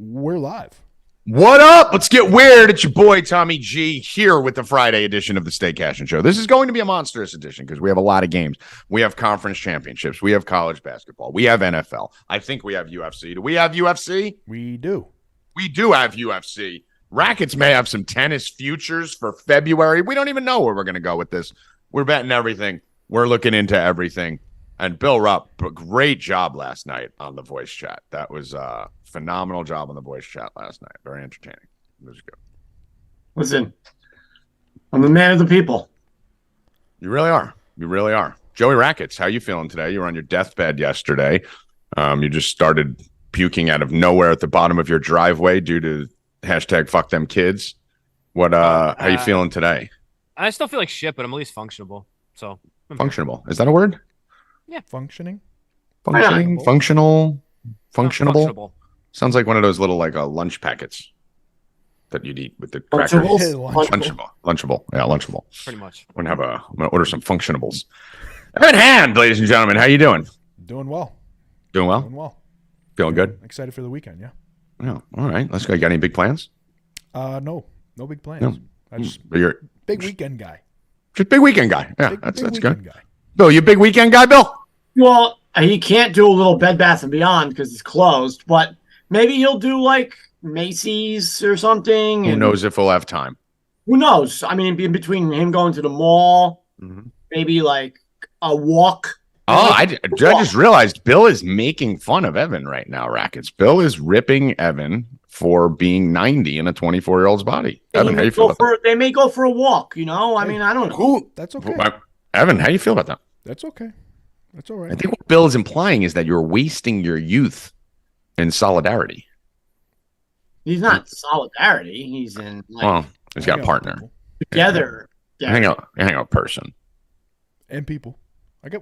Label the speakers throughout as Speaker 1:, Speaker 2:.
Speaker 1: We're live.
Speaker 2: What up? Let's get weird. It's your boy Tommy G here with the Friday edition of the Stay Cashin show. This is going to be a monstrous edition because we have a lot of games. We have conference championships. We have college basketball. We have NFL. I think we have UFC. Do we have UFC?
Speaker 1: We do.
Speaker 2: We do have UFC. Rackets may have some tennis futures for February. We don't even know where we're going to go with this. We're betting everything. We're looking into everything. And Bill Rupp, great job last night on the voice chat. That was a phenomenal job on the voice chat last night. Very entertaining. It was good.
Speaker 3: Listen, I'm a man of the people.
Speaker 2: You really are. You really are. Joey Rackets, how you feeling today? You were on your deathbed yesterday. You just started puking out of nowhere at the bottom of your driveway due to hashtag fuck them kids. What? How you feeling today?
Speaker 4: I still feel like shit, but I'm at least functionable. So
Speaker 2: Functionable. Is that a word?
Speaker 4: Yeah.
Speaker 1: Functioning?
Speaker 2: Functioning? Functional? Functionable?
Speaker 4: Functionable.
Speaker 2: Sounds like one of those little lunch packets that you'd eat with the crackers. Lunchable. Yeah, Lunchable.
Speaker 4: Pretty much.
Speaker 2: I'm gonna order some Functionables. Evan Hand, ladies and gentlemen, how you doing?
Speaker 1: Doing well.
Speaker 2: Doing well?
Speaker 1: Doing well.
Speaker 2: Feeling good?
Speaker 1: Excited for the weekend, yeah.
Speaker 2: Yeah. All right. Let's go. You got any big plans?
Speaker 1: No big plans.
Speaker 2: No.
Speaker 1: I just
Speaker 2: You're
Speaker 1: big weekend guy.
Speaker 2: just big weekend guy. Yeah,
Speaker 1: Big
Speaker 2: that's
Speaker 1: weekend
Speaker 2: good.
Speaker 1: guy.
Speaker 2: Bill, you a big weekend guy, Bill?
Speaker 3: Well, he can't do a little Bed Bath & Beyond because it's closed, but maybe he'll do like Macy's or something.
Speaker 2: Who knows if we'll have time?
Speaker 3: Who knows? I mean, in between him going to the mall, maybe like a walk.
Speaker 2: Oh, I just realized Bill is making fun of Evan right now, Rackets. Bill is ripping Evan for being 90 in a 24-year-old's body. Evan, how you feel about that?
Speaker 3: They may go for a walk, you know? I mean, I don't know.
Speaker 1: That's okay.
Speaker 2: Evan, how you feel about that?
Speaker 1: That's okay. That's all right.
Speaker 2: I think what Bill is implying is that you're wasting your youth in solidarity.
Speaker 3: He's not solidarity. He's in like
Speaker 2: Well, he's got a partner.
Speaker 3: together.
Speaker 2: Hang out person.
Speaker 1: And people.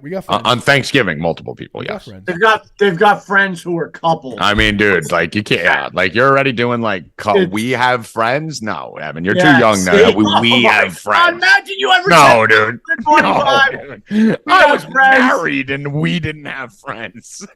Speaker 1: We got friends.
Speaker 2: On Thanksgiving, multiple people,
Speaker 1: We got
Speaker 2: yes.
Speaker 1: friends.
Speaker 3: They've got friends who are couples.
Speaker 2: I mean, dude, like you can't, like you're already doing like we have friends. No, Evan, you're too young now. We have friends.
Speaker 3: Imagine you ever
Speaker 2: No, dude.
Speaker 3: 25.
Speaker 2: No, I was
Speaker 3: friends.
Speaker 2: married and we didn't have friends.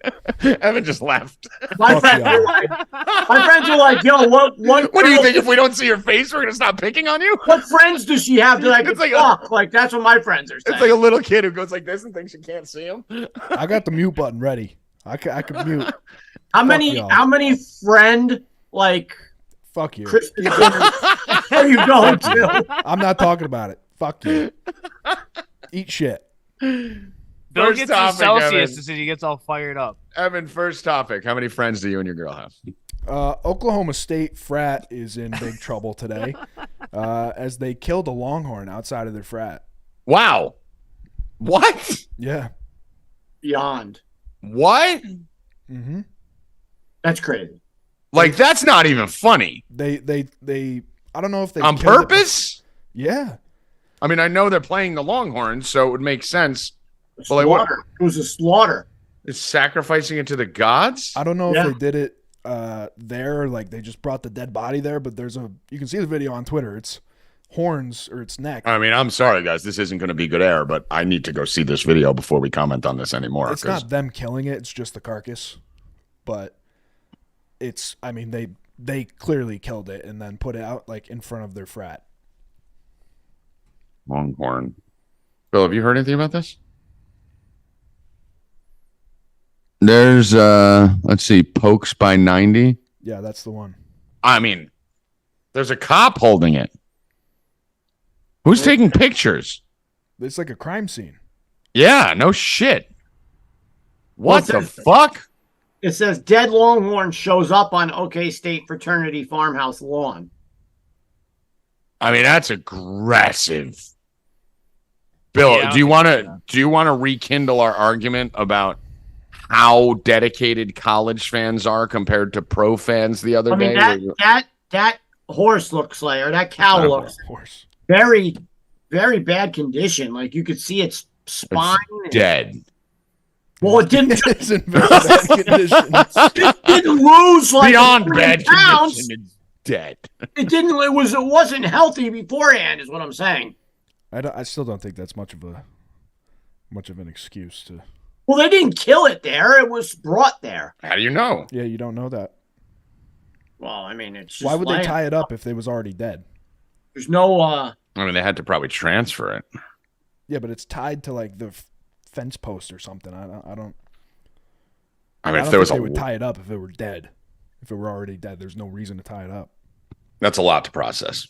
Speaker 2: Evan just left.
Speaker 3: My
Speaker 1: Fuck
Speaker 3: friends,
Speaker 1: yeah.
Speaker 3: my friends are like, yo, what
Speaker 2: What do you think? If we don't see your face, we're gonna stop picking on you?
Speaker 3: What friends does she have that I can
Speaker 2: It's like
Speaker 3: fuck? Like that's what my friends are saying.
Speaker 2: It's like a little kid who goes like this and thinks you can't see him.
Speaker 1: I got the mute button ready. I could mute.
Speaker 3: how many friend like
Speaker 1: Fuck you.
Speaker 3: Christmas dinners are you going to?
Speaker 1: I'm not talking about it. Fuck you. Eat shit.
Speaker 4: Bill
Speaker 2: First
Speaker 4: gets
Speaker 2: topic,
Speaker 4: his Celsius
Speaker 2: Evan.
Speaker 4: as he gets all fired up.
Speaker 2: Evan, first topic. How many friends do you and your girl have?
Speaker 1: Oklahoma State frat is in big trouble today as they killed a Longhorn outside of their frat.
Speaker 2: Wow. What?
Speaker 1: Yeah.
Speaker 3: Beyond.
Speaker 2: What?
Speaker 1: Mm-hmm.
Speaker 3: That's crazy.
Speaker 2: Like that's not even funny.
Speaker 1: They I don't know if they
Speaker 2: On
Speaker 1: killed it-
Speaker 2: purpose?
Speaker 1: Yeah.
Speaker 2: I mean, I know they're playing the Longhorns, so it would make sense. Well, like, what?
Speaker 3: Slaughter. It was a slaughter.
Speaker 2: Is sacrificing it to the gods?
Speaker 1: I don't know
Speaker 3: Yeah.
Speaker 1: if they did it there, like they just brought the dead body there, but you can see the video on Twitter. It's horns or its neck.
Speaker 2: I mean, I'm sorry, guys. This isn't going to be good air, but I need to go see this video before we comment on this anymore.
Speaker 1: It's not them killing it, it's just the carcass. But they clearly killed it and then put it out like in front of their frat.
Speaker 2: Longhorn. Bill, have you heard anything about this? There's, let's see, Pokes by 90.
Speaker 1: Yeah, that's the one.
Speaker 2: I mean, there's a cop holding it. Who's taking pictures?
Speaker 1: It's like a crime scene.
Speaker 2: Yeah, no shit. What the fuck?
Speaker 3: It says dead Longhorn shows up on OK State fraternity farmhouse lawn.
Speaker 2: I mean, that's aggressive. Bill,
Speaker 4: Yeah,
Speaker 2: do you want to rekindle our argument about how dedicated college fans are compared to pro fans the other
Speaker 3: I mean
Speaker 2: day?
Speaker 3: that horse looks like, or that cow looks
Speaker 1: Horse.
Speaker 3: very, very bad condition. Like you could see its spine.
Speaker 2: Dead.
Speaker 3: Well, it didn't.
Speaker 1: It's in very bad condition.
Speaker 3: It didn't lose like
Speaker 2: Beyond
Speaker 3: 3
Speaker 2: bad
Speaker 3: pounds.
Speaker 2: condition, it's dead.
Speaker 3: It didn't. It wasn't healthy beforehand. Is what I'm saying.
Speaker 1: I still don't think that's much of an excuse to.
Speaker 3: Well, they didn't kill it there. It was brought there.
Speaker 2: How do you know?
Speaker 1: Yeah, you don't know that.
Speaker 3: Well, I mean, it's just
Speaker 1: Why would they
Speaker 3: land.
Speaker 1: tie it up if they was already dead?
Speaker 3: There's no.
Speaker 2: I mean, they had to probably transfer it.
Speaker 1: Yeah, but it's tied to like the fence post or something. I don't.
Speaker 2: I mean,
Speaker 1: I
Speaker 2: if
Speaker 1: don't
Speaker 2: there was
Speaker 1: think
Speaker 2: a,
Speaker 1: they would tie it up if it were dead. If it were already dead, there's no reason to tie it up.
Speaker 2: that's a lot to process.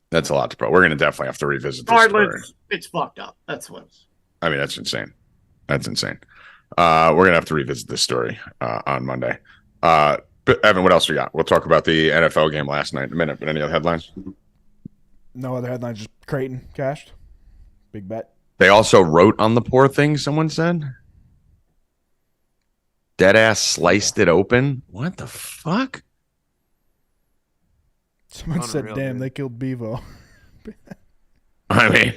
Speaker 2: That's a lot to We're going to definitely have to revisit this story.
Speaker 3: Regardless, it's fucked up. That's what.
Speaker 2: I mean, that's insane. That's insane. We're going to have to revisit this story on Monday. But Evan, what else we got? We'll talk about the NFL game last night in a minute. But any other headlines?
Speaker 1: No other headlines. Just Creighton cashed. Big bet.
Speaker 2: They also wrote on the poor thing, someone said. Deadass sliced it open. What the fuck?
Speaker 1: Someone said,
Speaker 4: Unreal,
Speaker 1: "Damn,
Speaker 4: dude.
Speaker 1: they killed Bevo."
Speaker 2: I mean,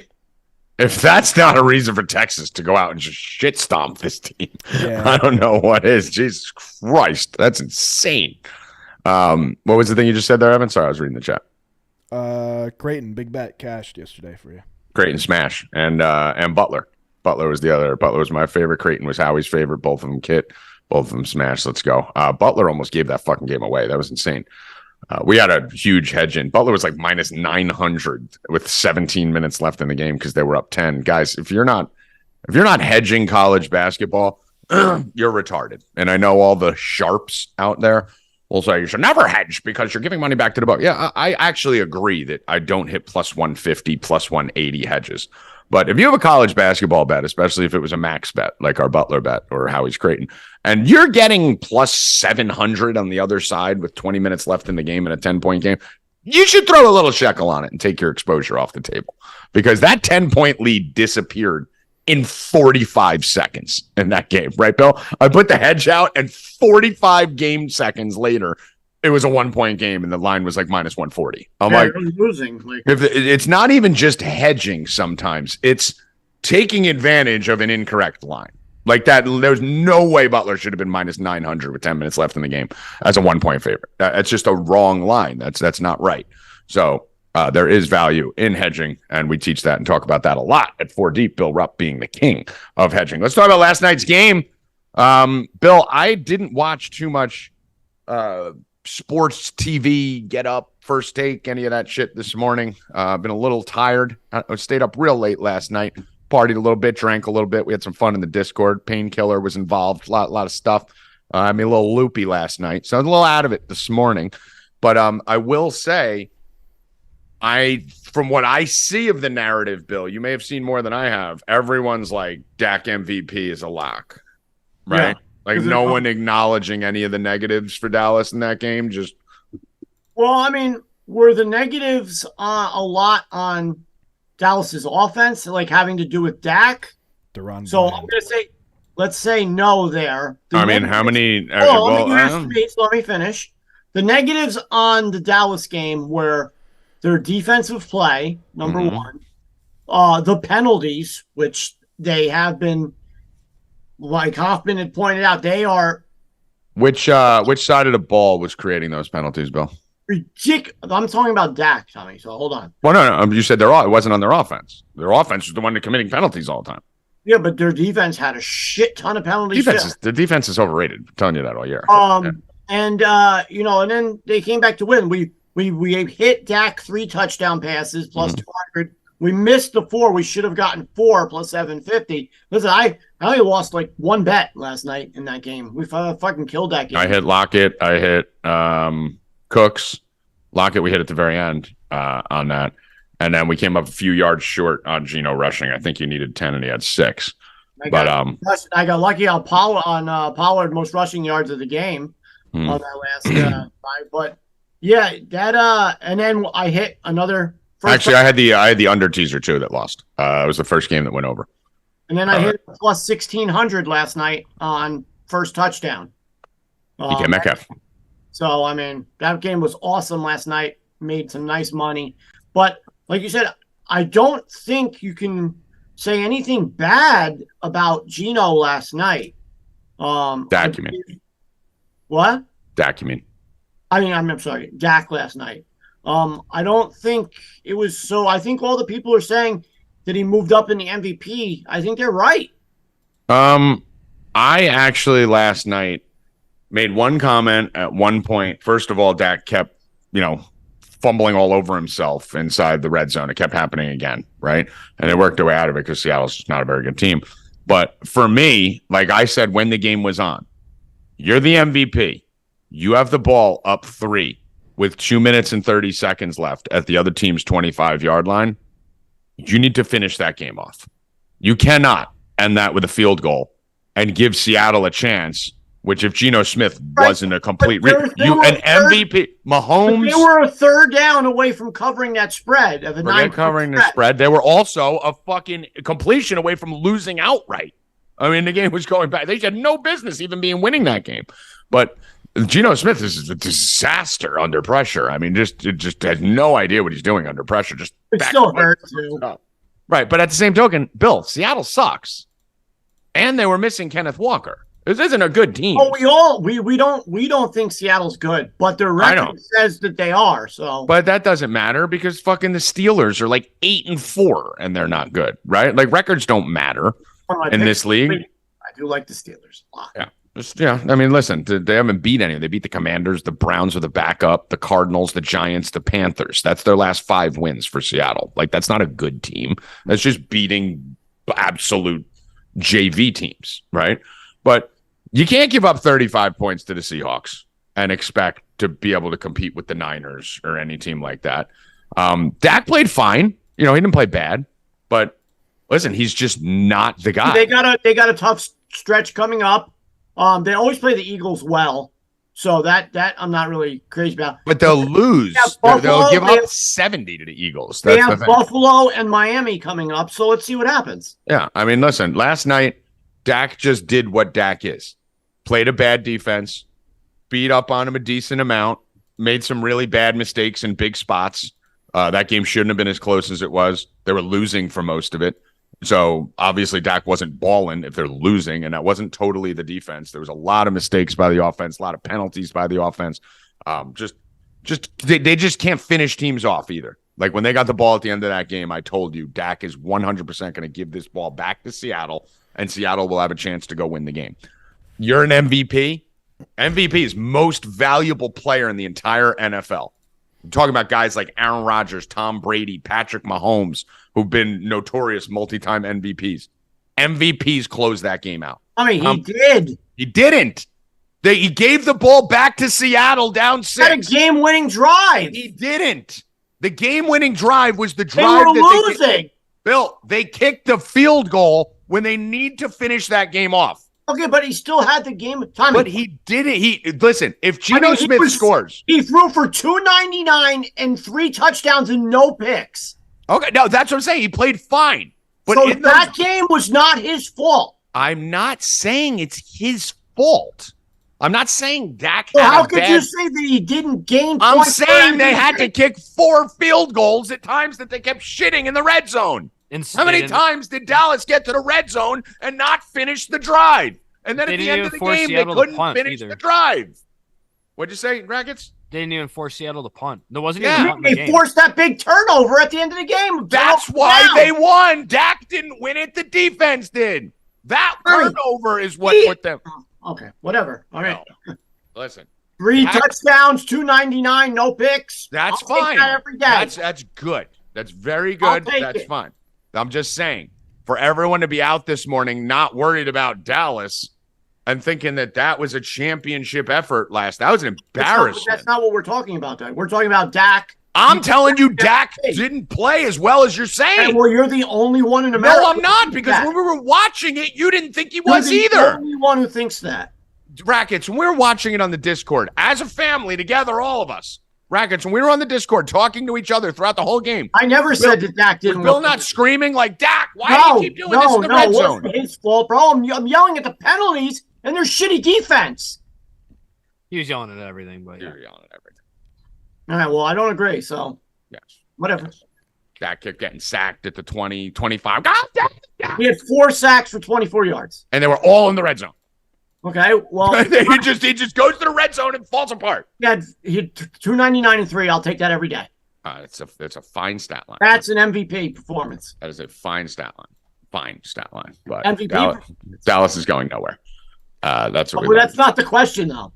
Speaker 2: if that's not a reason for Texas to go out and just shit stomp this team,
Speaker 1: Yeah.
Speaker 2: I don't know what is. Jesus Christ, that's insane. What was the thing you just said there, Evan? Sorry, I was reading the chat.
Speaker 1: Creighton, big bet cashed yesterday for you.
Speaker 2: Creighton smash and Butler. Butler was the other. Butler was my favorite. Creighton was Howie's favorite. Both of them both of them smash. Let's go. Butler almost gave that fucking game away. That was insane. We had a huge hedge in. Butler was like minus 900 with 17 minutes left in the game because they were up 10. Guys, if you're not hedging college basketball, you're retarded. And I know all the sharps out there will say you should never hedge because you're giving money back to the book. Yeah, I actually agree that I don't hit plus 150, plus 180 hedges. But if you have a college basketball bet, especially if it was a max bet, like our Butler bet or Howie's Creighton, and you're getting plus 700 on the other side with 20 minutes left in the game in a 10-point game, you should throw a little shekel on it and take your exposure off the table because that 10-point lead disappeared in 45 seconds in that game. Right, Bill? I put the hedge out and 45 game seconds later, it was a 1-point game and the line was like minus 140. I'm like,
Speaker 3: you're losing. Like,
Speaker 2: it's not even just hedging sometimes. It's taking advantage of an incorrect line. Like that, there's no way Butler should have been minus 900 with 10 minutes left in the game as a 1-point favorite. That's just a wrong line. That's not right. So there is value in hedging, and we teach that and talk about that a lot at 4 Deep, Bill Rupp being the king of hedging. Let's talk about last night's game. Bill, I didn't watch too much sports TV, Get Up, First Take, any of that shit this morning. Been a little tired. I stayed up real late last night, partied a little bit, drank a little bit. We had some fun in the Discord. Painkiller was involved, a lot of stuff. I mean, a little loopy last night, so I was a little out of it this morning. But I will say, from what I see of the narrative, Bill, you may have seen more than I have. Everyone's like, Dak MVP is a lock, right?
Speaker 3: Yeah.
Speaker 2: Like no one acknowledging any of the negatives for Dallas in that game. Just
Speaker 3: well, I mean, were the negatives a lot on Dallas's offense, like having to do with Dak?
Speaker 1: Duran
Speaker 3: So
Speaker 1: Bryant.
Speaker 3: I'm going to say, let's say no there.
Speaker 2: I mean, how many?
Speaker 3: Let me finish. The negatives on the Dallas game were their defensive play, number one. The penalties, which they have been, like Hoffman had pointed out, they are
Speaker 2: which side of the ball was creating those penalties, Bill?
Speaker 3: ridiculous. I'm talking about Dak, Tommy. So hold on.
Speaker 2: Well, no. You said it wasn't on their offense. Their offense was the one that committing penalties all the time.
Speaker 3: Yeah, but their defense had a shit ton of penalties.
Speaker 2: The defense is overrated. I'm telling you that all year.
Speaker 3: And and then they came back to win. We hit Dak 3 touchdown passes plus 200. We missed the 4. We should have gotten 4 plus 750. Listen, I only lost like 1 bet last night in that game. We fucking killed that game.
Speaker 2: I hit Lockett. I hit Cooks. Lockett we hit at the very end on that. And then we came up a few yards short on Geno rushing. I think he needed 10 and he had 6.
Speaker 3: I got lucky on Pollard most rushing yards of the game on that last 5. But yeah, that and then I hit another.
Speaker 2: Actually, I had the under teaser too that lost. It was the first game that went over.
Speaker 3: And then I hit plus 1,600 last night on first touchdown.
Speaker 2: DK Metcalf.
Speaker 3: So I mean, that game was awesome last night. Made some nice money, but like you said, I don't think you can say anything bad about Geno last night.
Speaker 2: Dak, you mean?
Speaker 3: What?
Speaker 2: Dak, you mean?
Speaker 3: I mean, I'm sorry, Dak last night. I don't think it was so. I think all the people are saying that he moved up in the MVP. I think they're right.
Speaker 2: I actually last night made one comment at one point. First of all, Dak kept, fumbling all over himself inside the red zone. It kept happening again, right? And they worked their way out of it because Seattle's just not a very good team. But for me, like I said when the game was on, you're the MVP. You have the ball up 3 with 2 minutes and 30 seconds left at the other team's 25-yard line. You need to finish that game off. You cannot end that with a field goal and give Seattle a chance, which if Geno Smith wasn't a complete MVP, Mahomes.
Speaker 3: They were a third down away from covering that spread of a 9
Speaker 2: covering the spread. They were also a fucking completion away from losing outright. I mean, the game was going back. They had no business even winning that game. But Geno Smith is a disaster under pressure. I mean, just has no idea what he's doing under pressure. Just
Speaker 3: it still hurts too.
Speaker 2: Right, but at the same token, Bill, Seattle sucks, and they were missing Kenneth Walker. This isn't a good team.
Speaker 3: Oh, we don't think Seattle's good, but their record says that they are. So,
Speaker 2: but that doesn't matter because fucking the Steelers are like 8-4 and they're not good, right? Like records don't matter in this league.
Speaker 3: I do like the Steelers a lot.
Speaker 2: Yeah. Yeah, I mean, listen, they haven't beat any. They beat the Commanders, the Browns are the backup, the Cardinals, the Giants, the Panthers. That's their last 5 wins for Seattle. Like, that's not a good team. That's just beating absolute JV teams, right? But you can't give up 35 points to the Seahawks and expect to be able to compete with the Niners or any team like that. Dak played fine. He didn't play bad. But, listen, he's just not the guy.
Speaker 3: They got a tough stretch coming up. They always play the Eagles well, so that I'm not really crazy about.
Speaker 2: But they'll lose. They'll give up 70 to the Eagles.
Speaker 3: They have Buffalo and Miami coming up, so let's see what happens.
Speaker 2: Yeah, I mean, listen, last night, Dak just did what Dak is. Played a bad defense, beat up on him a decent amount, made some really bad mistakes in big spots. That game shouldn't have been as close as it was. They were losing for most of it. So obviously Dak wasn't balling if they're losing, and that wasn't totally the defense. There was a lot of mistakes by the offense, a lot of penalties by the offense. They just can't finish teams off either. Like when they got the ball at the end of that game, I told you Dak is 100% going to give this ball back to Seattle, and Seattle will have a chance to go win the game. You're an MVP. MVP is most valuable player in the entire NFL. I'm talking about guys like Aaron Rodgers, Tom Brady, Patrick Mahomes, who've been notorious multi-time MVPs. MVPs closed that game out.
Speaker 3: I mean, he did.
Speaker 2: He didn't. He gave the ball back to Seattle down 6.
Speaker 3: He had a game-winning drive.
Speaker 2: He didn't. The game-winning drive was the drive
Speaker 3: they were losing.
Speaker 2: Bill, they kicked the field goal when they need to finish that game off.
Speaker 3: Okay, but he still had the game time.
Speaker 2: But he didn't. Listen, if Geno Smith scores.
Speaker 3: He threw for 299 and 3 touchdowns and no picks.
Speaker 2: Okay, no, that's what I'm saying. He played fine. But
Speaker 3: so that game was not his fault.
Speaker 2: I'm not saying it's his fault. I'm not saying Dak
Speaker 3: had how could you say that he didn't gain
Speaker 2: I'm saying they had to kick 4 field goals at times that they kept shitting in the red zone. How many times did Dallas get to the red zone and not finish the drive? And then at the end of the game, they couldn't finish the drive. What'd you say, Rackets?
Speaker 4: They didn't even force Seattle to punt. There wasn't even a punt in the game.
Speaker 3: They forced that big turnover at the end of the game.
Speaker 2: That's why they won. Dak didn't win it. The defense did. That turnover is what put them.
Speaker 3: Okay, whatever. All right.
Speaker 2: No. Listen.
Speaker 3: 3 touchdowns, 299, no picks.
Speaker 2: That's
Speaker 3: I'll
Speaker 2: fine.
Speaker 3: Take that every day.
Speaker 2: That's good. That's very good. That's fine. I'm just saying, for everyone to be out this morning not worried about Dallas and thinking that was a championship effort that was an embarrassment.
Speaker 3: That's not what we're talking about, Doug. We're talking about Dak.
Speaker 2: I'm telling you, Dak didn't play as well as you're saying.
Speaker 3: Well, you're the only one in America.
Speaker 2: No, I'm not, because when we were watching it, you didn't think he was either.
Speaker 3: You're the only one who thinks that.
Speaker 2: Rackets, when we were watching it on the Discord, as a family together, all of us, Rackets, when we were on the Discord talking to each other throughout the whole game.
Speaker 3: I never said that Dak didn't.
Speaker 2: Was Bill not screaming like, Dak, why do you keep doing this in the red zone?
Speaker 3: No, it wasn't his fault, bro. I'm yelling at the penalties and their shitty defense.
Speaker 4: He was yelling at everything, but
Speaker 2: you were yelling at everything.
Speaker 3: All right, well, I don't agree, so
Speaker 2: yes,
Speaker 3: whatever.
Speaker 2: Yes. Dak kept getting sacked at the 20, 25. God,
Speaker 3: he had 4 sacks for 24 yards.
Speaker 2: And they were all in the red zone.
Speaker 3: Okay, well,
Speaker 2: he just goes to the red zone and falls apart.
Speaker 3: He had 299 and 3. I'll take that every day.
Speaker 2: It's a fine stat line.
Speaker 3: That's an MVP performance.
Speaker 2: That is a fine stat line. Fine stat line. But
Speaker 3: MVP
Speaker 2: Dallas is going nowhere. That's what
Speaker 3: Well, that's not the question, though.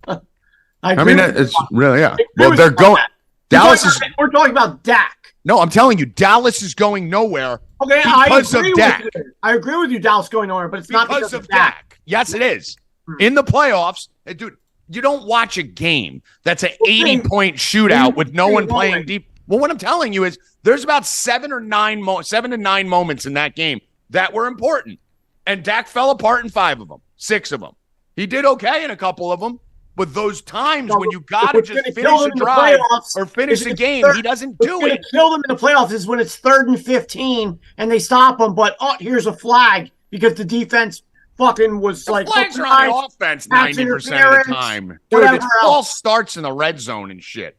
Speaker 2: I mean, it's really, yeah. Well,
Speaker 3: with
Speaker 2: they're
Speaker 3: you on
Speaker 2: going.
Speaker 3: that.
Speaker 2: Dallas is.
Speaker 3: We're talking about Dak.
Speaker 2: No, I'm telling you, Dallas is going nowhere.
Speaker 3: Okay,
Speaker 2: because
Speaker 3: I
Speaker 2: of
Speaker 3: agree
Speaker 2: Dak.
Speaker 3: with you. I agree with you, Dallas going nowhere, but it's not because
Speaker 2: of
Speaker 3: of Dak.
Speaker 2: Yes, it is. In the playoffs, dude, you don't watch a game that's an 80-point shootout with no one playing deep. Well, what I'm telling you is there's about 7 to 9 moments in that game that were important. And Dak fell apart in 5 of them, 6 of them. He did okay in a couple of them. But those times when you got to just finish a drive or finish a game, he doesn't do it.
Speaker 3: Kill them in the playoffs is when it's 3rd and 15 and they stop them. But here's a flag because the defense fucking was
Speaker 2: the
Speaker 3: like
Speaker 2: flags are on the offense 90% of the time. Dude, it all starts in the red zone and shit.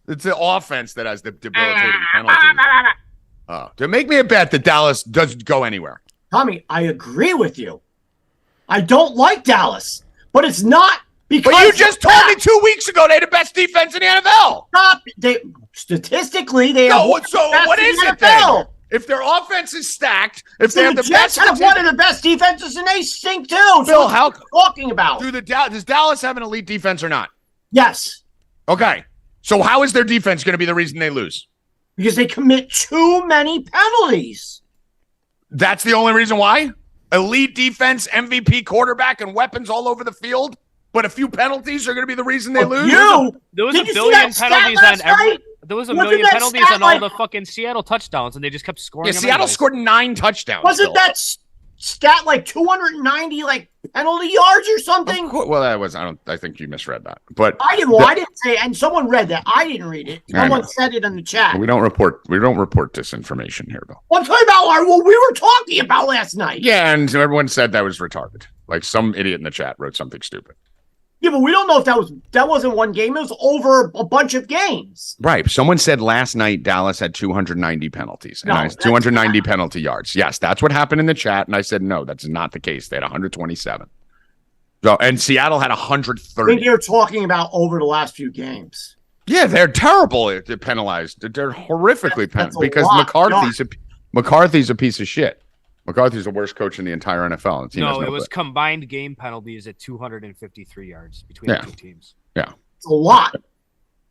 Speaker 2: It's the offense that has the debilitating penalties. To make me a bet that Dallas doesn't go anywhere.
Speaker 3: Tommy, I agree with you. I don't like Dallas, but it's not. Because
Speaker 2: but you just told me 2 weeks ago they had the best defense in the NFL.
Speaker 3: Statistically, they have
Speaker 2: so what is it then? If their offense is stacked, if they have the
Speaker 3: Jets
Speaker 2: best,
Speaker 3: have one of the best defenses, and they stink too.
Speaker 2: Bill, how
Speaker 3: talking about?
Speaker 2: Does Dallas have an elite defense or not?
Speaker 3: Yes.
Speaker 2: Okay. So how is their defense going to be the reason they lose?
Speaker 3: Because they commit too many penalties.
Speaker 2: That's the only reason why? Elite defense, MVP quarterback, and weapons all over the field? But a few penalties are going to be the reason they lose?
Speaker 4: There was a billion penalties on every. There was a million penalties on all the fucking Seattle touchdowns, and they just kept scoring.
Speaker 2: Yeah, Seattle scored 9 touchdowns.
Speaker 3: Wasn't that stat like 290 penalty yards or something?
Speaker 2: Well, that was. I think you misread that. But
Speaker 3: I didn't. Well, I didn't say. And someone read that. I didn't read it. Someone said it in the chat.
Speaker 2: We don't report disinformation here, though.
Speaker 3: I'm talking about what we were talking about last night.
Speaker 2: Yeah, and everyone said that was retarded. Like some idiot in the chat wrote something stupid.
Speaker 3: Yeah, but we don't know if that wasn't one game. It was over a bunch of games.
Speaker 2: Right. Someone said last night Dallas had 290 penalties. And 290 penalty yards. Yes, that's what happened in the chat. And I said, no, that's not the case. They had 127. So, and Seattle had 130.
Speaker 3: I think you're talking about over the last few games.
Speaker 2: Yeah, they're terrible penalized. They're horrifically penalized because McCarthy's a piece of shit. McCarthy's the worst coach in the entire NFL.
Speaker 4: No, it was combined game penalties at 253 yards between the two teams.
Speaker 2: Yeah.
Speaker 3: It's a lot.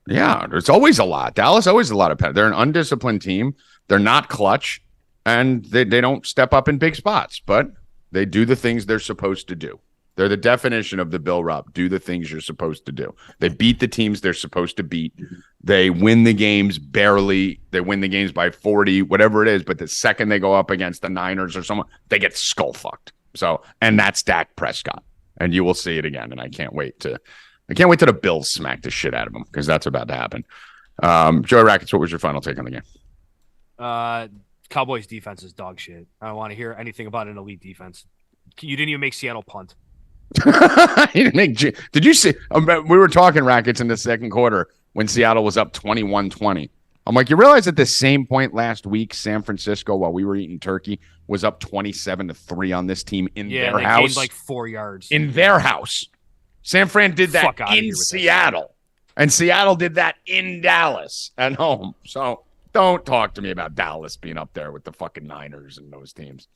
Speaker 2: Yeah, there's always a lot. Dallas always a lot of penalties. They're an undisciplined team. They're not clutch, and they don't step up in big spots, but they do the things they're supposed to do. They're the definition of the Bill Rupp. Do the things you're supposed to do. They beat the teams they're supposed to beat. They win the games barely. They win the games by 40, whatever it is. But the second they go up against the Niners or someone, they get skull fucked. So, and that's Dak Prescott. And you will see it again. And I can't wait till the Bills smack the shit out of them because that's about to happen. Joey Rackets, what was your final take on the game?
Speaker 4: Cowboys defense is dog shit. I don't want to hear anything about an elite defense. You didn't even make Seattle punt.
Speaker 2: Did you see? We were talking Rackets in the second quarter when Seattle was up 21-20. I'm like, you realize at the same point last week, San Francisco, while we were eating turkey, was up 27-3 on this team in their house.
Speaker 4: Gained like 4 yards
Speaker 2: in their house. San Fran did that in Seattle, and Seattle did that in Dallas at home. So don't talk to me about Dallas being up there with the fucking Niners and those teams.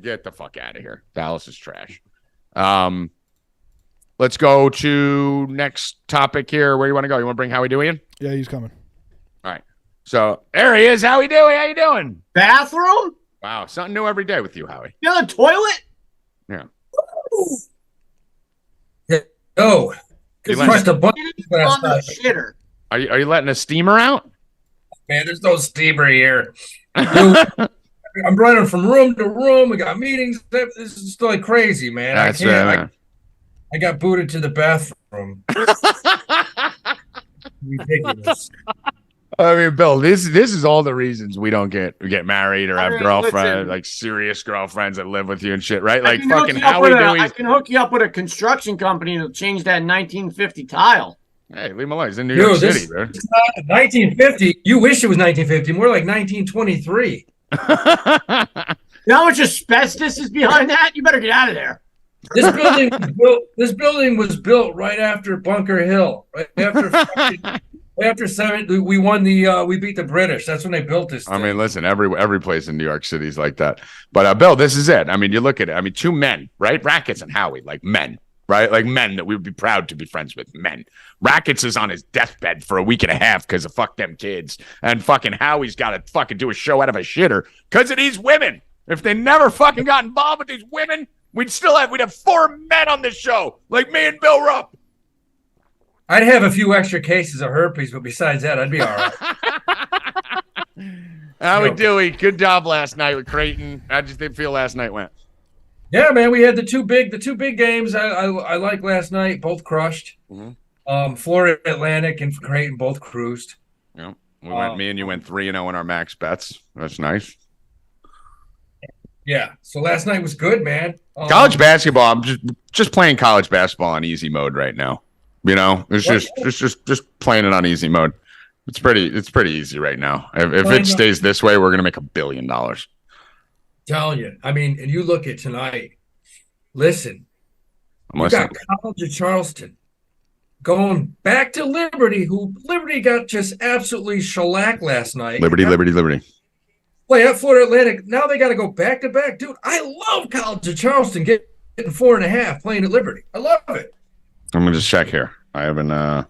Speaker 2: Get the fuck out of here. Dallas is trash. Let's go to next topic here. Where do you want to go? You want to bring Howie Dewey in?
Speaker 1: Yeah, he's coming.
Speaker 2: All right. So there he is. Howie Dewey. How you doing?
Speaker 3: Bathroom?
Speaker 2: Wow. Something new every day with you, Howie.
Speaker 3: You on the toilet?
Speaker 2: Yeah.
Speaker 5: Oh, you pressed a button.
Speaker 3: On the shitter.
Speaker 2: Are you letting a steamer out?
Speaker 5: Man, there's no steamer here. Dude, I'm running from room to room. We got meetings. This is still like crazy, man.
Speaker 2: That's
Speaker 5: I got booted to the bathroom. Ridiculous.
Speaker 2: I mean, Bill, this is all the reasons we don't get married or have girlfriends, like serious girlfriends that live with you and shit, right? Like fucking Howie Dewey.
Speaker 3: I can hook you up with a construction company to change that 1950 tile.
Speaker 2: Hey, leave him alone. He's in New York City, dude.
Speaker 5: 1950. You wish it was 1950. More like 1923.
Speaker 3: You know how much asbestos is behind that? You better get out of there.
Speaker 5: This building was built right after Bunker Hill. Right after we won we beat the British. That's when they built this thing.
Speaker 2: I mean, listen, every place in New York City is like that. But Bill, this is it. I mean, you look at it. I mean, 2 men, right? Rackets and Howie, like men. right? Like men that we would be proud to be friends with, men. Rackets is on his deathbed for a week and a half because of fuck them kids. And fucking Howie's got to fucking do a show out of a shitter because of these women. If they never fucking got involved with these women, we'd have 4 men on this show, like me and Bill Rupp.
Speaker 5: I'd have a few extra cases of herpes, but besides that, I'd be all right.
Speaker 2: Howie Dewey, good job last night with Creighton. How did you feel last night went?
Speaker 5: Yeah, man, we had the two big games I like last night. Both crushed.
Speaker 2: Mm-hmm.
Speaker 5: Florida Atlantic and Creighton both cruised.
Speaker 2: Yeah, me and you went 3-0 in our max bets. That's nice.
Speaker 5: Yeah, so last night was good, man.
Speaker 2: College basketball. I'm just playing college basketball on easy mode right now. You know, it's just playing it on easy mode. It's pretty easy right now. If it stays this way, we're gonna make $1 billion.
Speaker 5: Telling you, I mean, and you look at tonight. Listen, you got College of Charleston going back to Liberty, who Liberty got just absolutely shellacked last night.
Speaker 2: Liberty.
Speaker 5: Play at Florida Atlantic. Now they got to go back to back, dude. I love College of Charleston getting 4.5 playing at Liberty. I love it.
Speaker 2: I'm gonna just check here. I haven't. I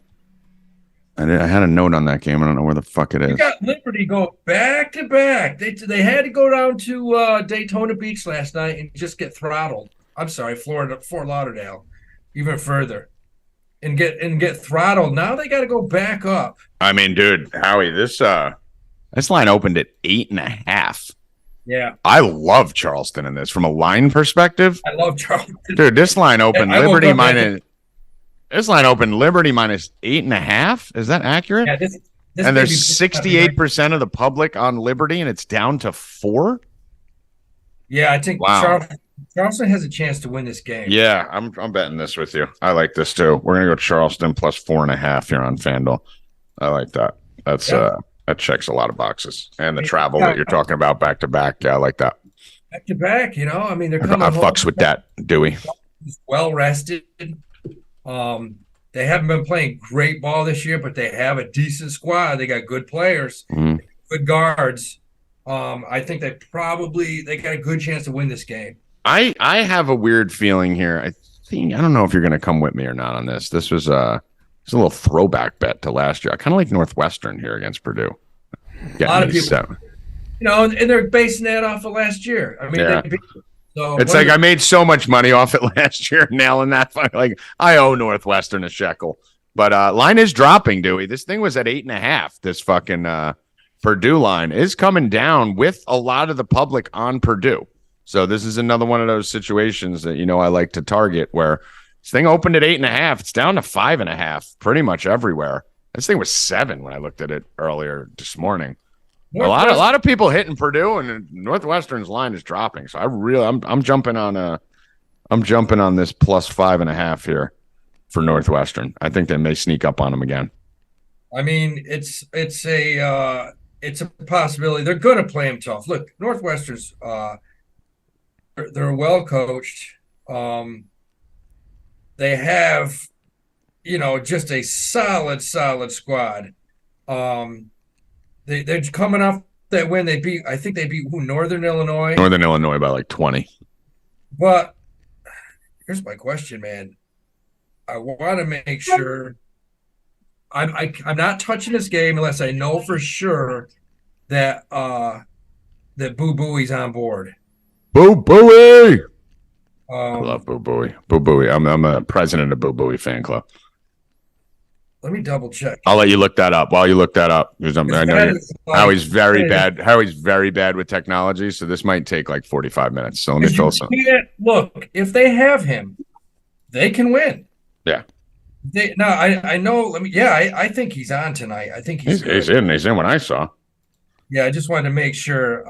Speaker 2: had a note on that game. I don't know where the fuck it is.
Speaker 5: You got Liberty go back to back. They had to go down to Daytona Beach last night and just get throttled. I'm sorry, Fort Lauderdale, even further, and get throttled. Now they got to go back up.
Speaker 2: I mean, dude, Howie, this line opened at 8.5.
Speaker 5: Yeah,
Speaker 2: I love Charleston in this from a line perspective.
Speaker 5: I love Charleston,
Speaker 2: dude. This line opened Liberty minus. This line opened Liberty minus 8.5. Is that accurate?
Speaker 5: Yeah, this
Speaker 2: and there's 68% of the public on Liberty, and it's down to 4.
Speaker 5: Yeah, I think Charleston has a chance to win this game.
Speaker 2: Yeah, I'm betting this with you. I like this too. We're gonna go Charleston plus 4.5 here on FanDuel. I like that. That's that checks a lot of boxes, and the travel that you're talking about back to back. Yeah, I like that.
Speaker 5: Back to back, you know. I mean, they're coming.
Speaker 2: I fucks with that, Dewey.
Speaker 5: Well rested. They haven't been playing great ball this year, but they have a decent squad. They got good players, good guards. I think they got a good chance to win this game.
Speaker 2: I have a weird feeling here. I don't know if you're going to come with me or not on this. This was a little throwback bet to last year. I kind of like Northwestern here against Purdue.
Speaker 5: A lot of people, you know, and they're basing that off of last year. I mean, so
Speaker 2: it's like I made so much money off it last year, nailing that. Like I owe Northwestern a shekel, but line is dropping, Dewey. This thing was at 8.5. This fucking Purdue line is coming down with a lot of the public on Purdue. So this is another one of those situations that I like to target where this thing opened at 8.5. It's down to 5.5 pretty much everywhere. This thing was 7 when I looked at it earlier this morning. A lot of people hitting Purdue, and Northwestern's line is dropping. So I'm jumping on this plus 5.5 here for Northwestern. I think they may sneak up on them again.
Speaker 5: I mean, it's a possibility. They're going to play them tough. Look, Northwestern's they're well coached. They have, just a solid squad. They're coming off that win. I think they beat Northern Illinois.
Speaker 2: Northern Illinois by like 20.
Speaker 5: But here's my question, man. I want to make sure I'm not touching this game unless I know for sure that Boo Booey's on board.
Speaker 2: Boo Booey. I love Boo Booey. Boo Booey. I'm a president of Boo Booey fan club.
Speaker 5: Let me double check.
Speaker 2: I'll let you look that up. While you look that up, because I know Howie's very bad. Howie's very bad with technology, so this might take like 45 minutes. So let me fill some.
Speaker 5: Look, if they have him, they can win.
Speaker 2: Yeah.
Speaker 5: I know. I think he's on tonight. I think he's
Speaker 2: in. He's in what I saw.
Speaker 5: Yeah, I just wanted to make sure.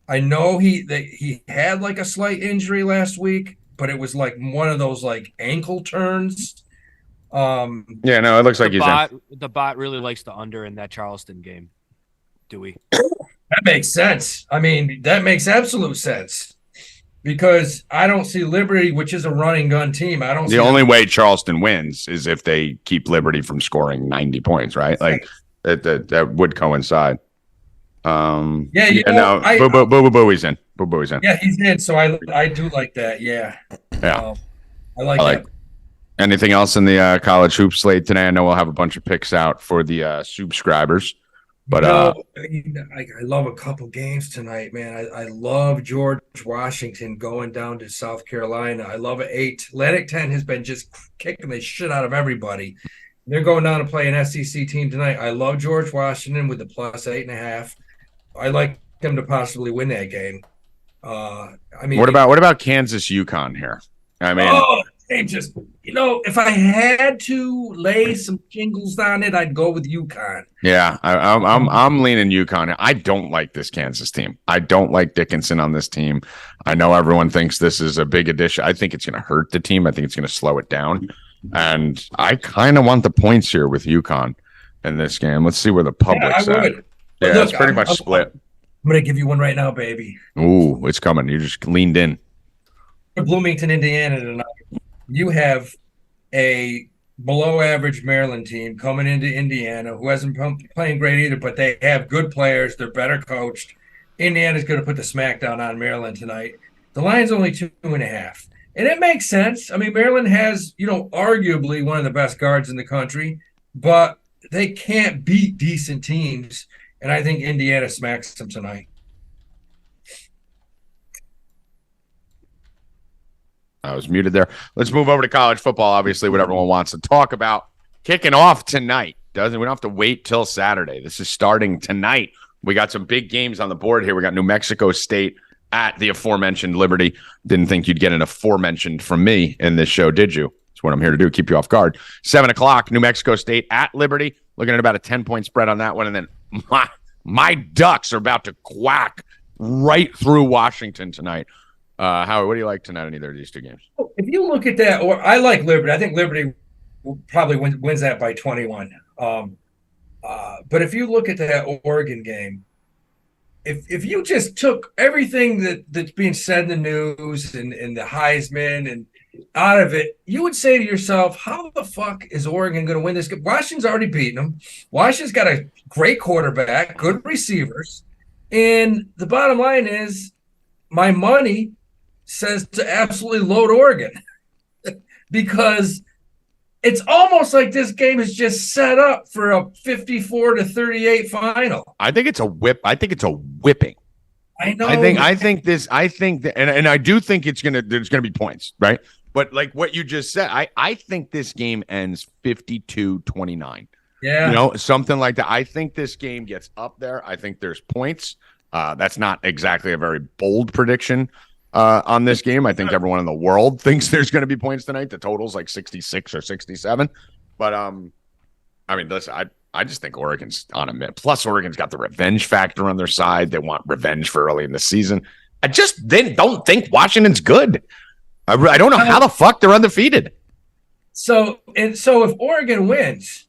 Speaker 5: I know he had like a slight injury last week, but it was like one of those like ankle turns.
Speaker 2: Yeah, no, it looks like
Speaker 4: the bot really likes the under in that Charleston game. Dewey.
Speaker 5: That makes sense. I mean, that makes absolute sense because I don't see Liberty, which is a running gun team. I don't.
Speaker 2: The only way Charleston wins is if they keep Liberty from scoring 90 points, right? Like that would coincide. Boo Booey's in. Boo Booey's in.
Speaker 5: Yeah, he's in. So I do like that. Yeah.
Speaker 2: Yeah.
Speaker 5: I like that.
Speaker 2: Anything else in the college hoop slate today? I know we'll have a bunch of picks out for the subscribers. But
Speaker 5: I love a couple games tonight, man. I love George Washington going down to South Carolina. I love it. Atlantic 10 has been just kicking the shit out of everybody. They're going down to play an SEC team tonight. I love George Washington with the plus 8.5. I like them to possibly win that game.
Speaker 2: What about Kansas UConn here? I mean,
Speaker 5: just if I had to lay some jingles on it, I'd go with UConn.
Speaker 2: Yeah, I'm leaning UConn. I don't like this Kansas team. I don't like Dickinson on this team. I know everyone thinks this is a big addition. I think it's going to hurt the team. I think it's going to slow it down. And I kind of want the points here with UConn in this game. Let's see where the public's at. Yeah, look, it's pretty much split.
Speaker 5: I'm going to give you one right now, baby.
Speaker 2: Ooh, it's coming. You just leaned in.
Speaker 5: Bloomington, Indiana tonight. You have a below-average Maryland team coming into Indiana who hasn't playing great either, but they have good players. They're better coached. Indiana's going to put the smackdown on Maryland tonight. The line's only 2.5. And it makes sense. I mean, Maryland has, arguably one of the best guards in the country, but they can't beat decent teams. And I think Indiana smacks them tonight.
Speaker 2: I was muted there. Let's move over to college football, obviously, what everyone wants to talk about. Kicking off tonight. We don't have to wait till Saturday. This is starting tonight. We got some big games on the board here. We got New Mexico State at the aforementioned Liberty. Didn't think you'd get an aforementioned from me in this show, did you? That's what I'm here to do, keep you off guard. 7 o'clock, New Mexico State at Liberty. Looking at about a 10-point spread on that one. And then my Ducks are about to quack right through Washington tonight. Howie, what do you like tonight in either of these two games?
Speaker 5: If you look at that, or I like Liberty. I think Liberty will probably wins that by 21. But if you look at that Oregon game, if you just took everything that's being said in the news and the Heisman and out of it, you would say to yourself, how the fuck is Oregon going to win this game? Washington's already beaten them. Washington's got a great quarterback, good receivers. And the bottom line is my money says to absolutely load Oregon because it's almost like this game is just set up for a 54-38 final.
Speaker 2: I think it's a whip. I think it's a whipping.
Speaker 5: I know.
Speaker 2: I think and I do think there's gonna be points, right? But like what you just said, I think this game ends 52-29.
Speaker 5: Yeah.
Speaker 2: Something like that. I think this game gets up there. I think there's points. That's not exactly a very bold prediction on this game. I think everyone in the world thinks there's going to be points tonight. The total's like 66 or 67. But, I mean, listen, I just think Oregon's on a minute. Plus, Oregon's got the revenge factor on their side. They want revenge for early in the season. I just then don't think Washington's good. I don't know how the fuck they're undefeated.
Speaker 5: So if Oregon wins,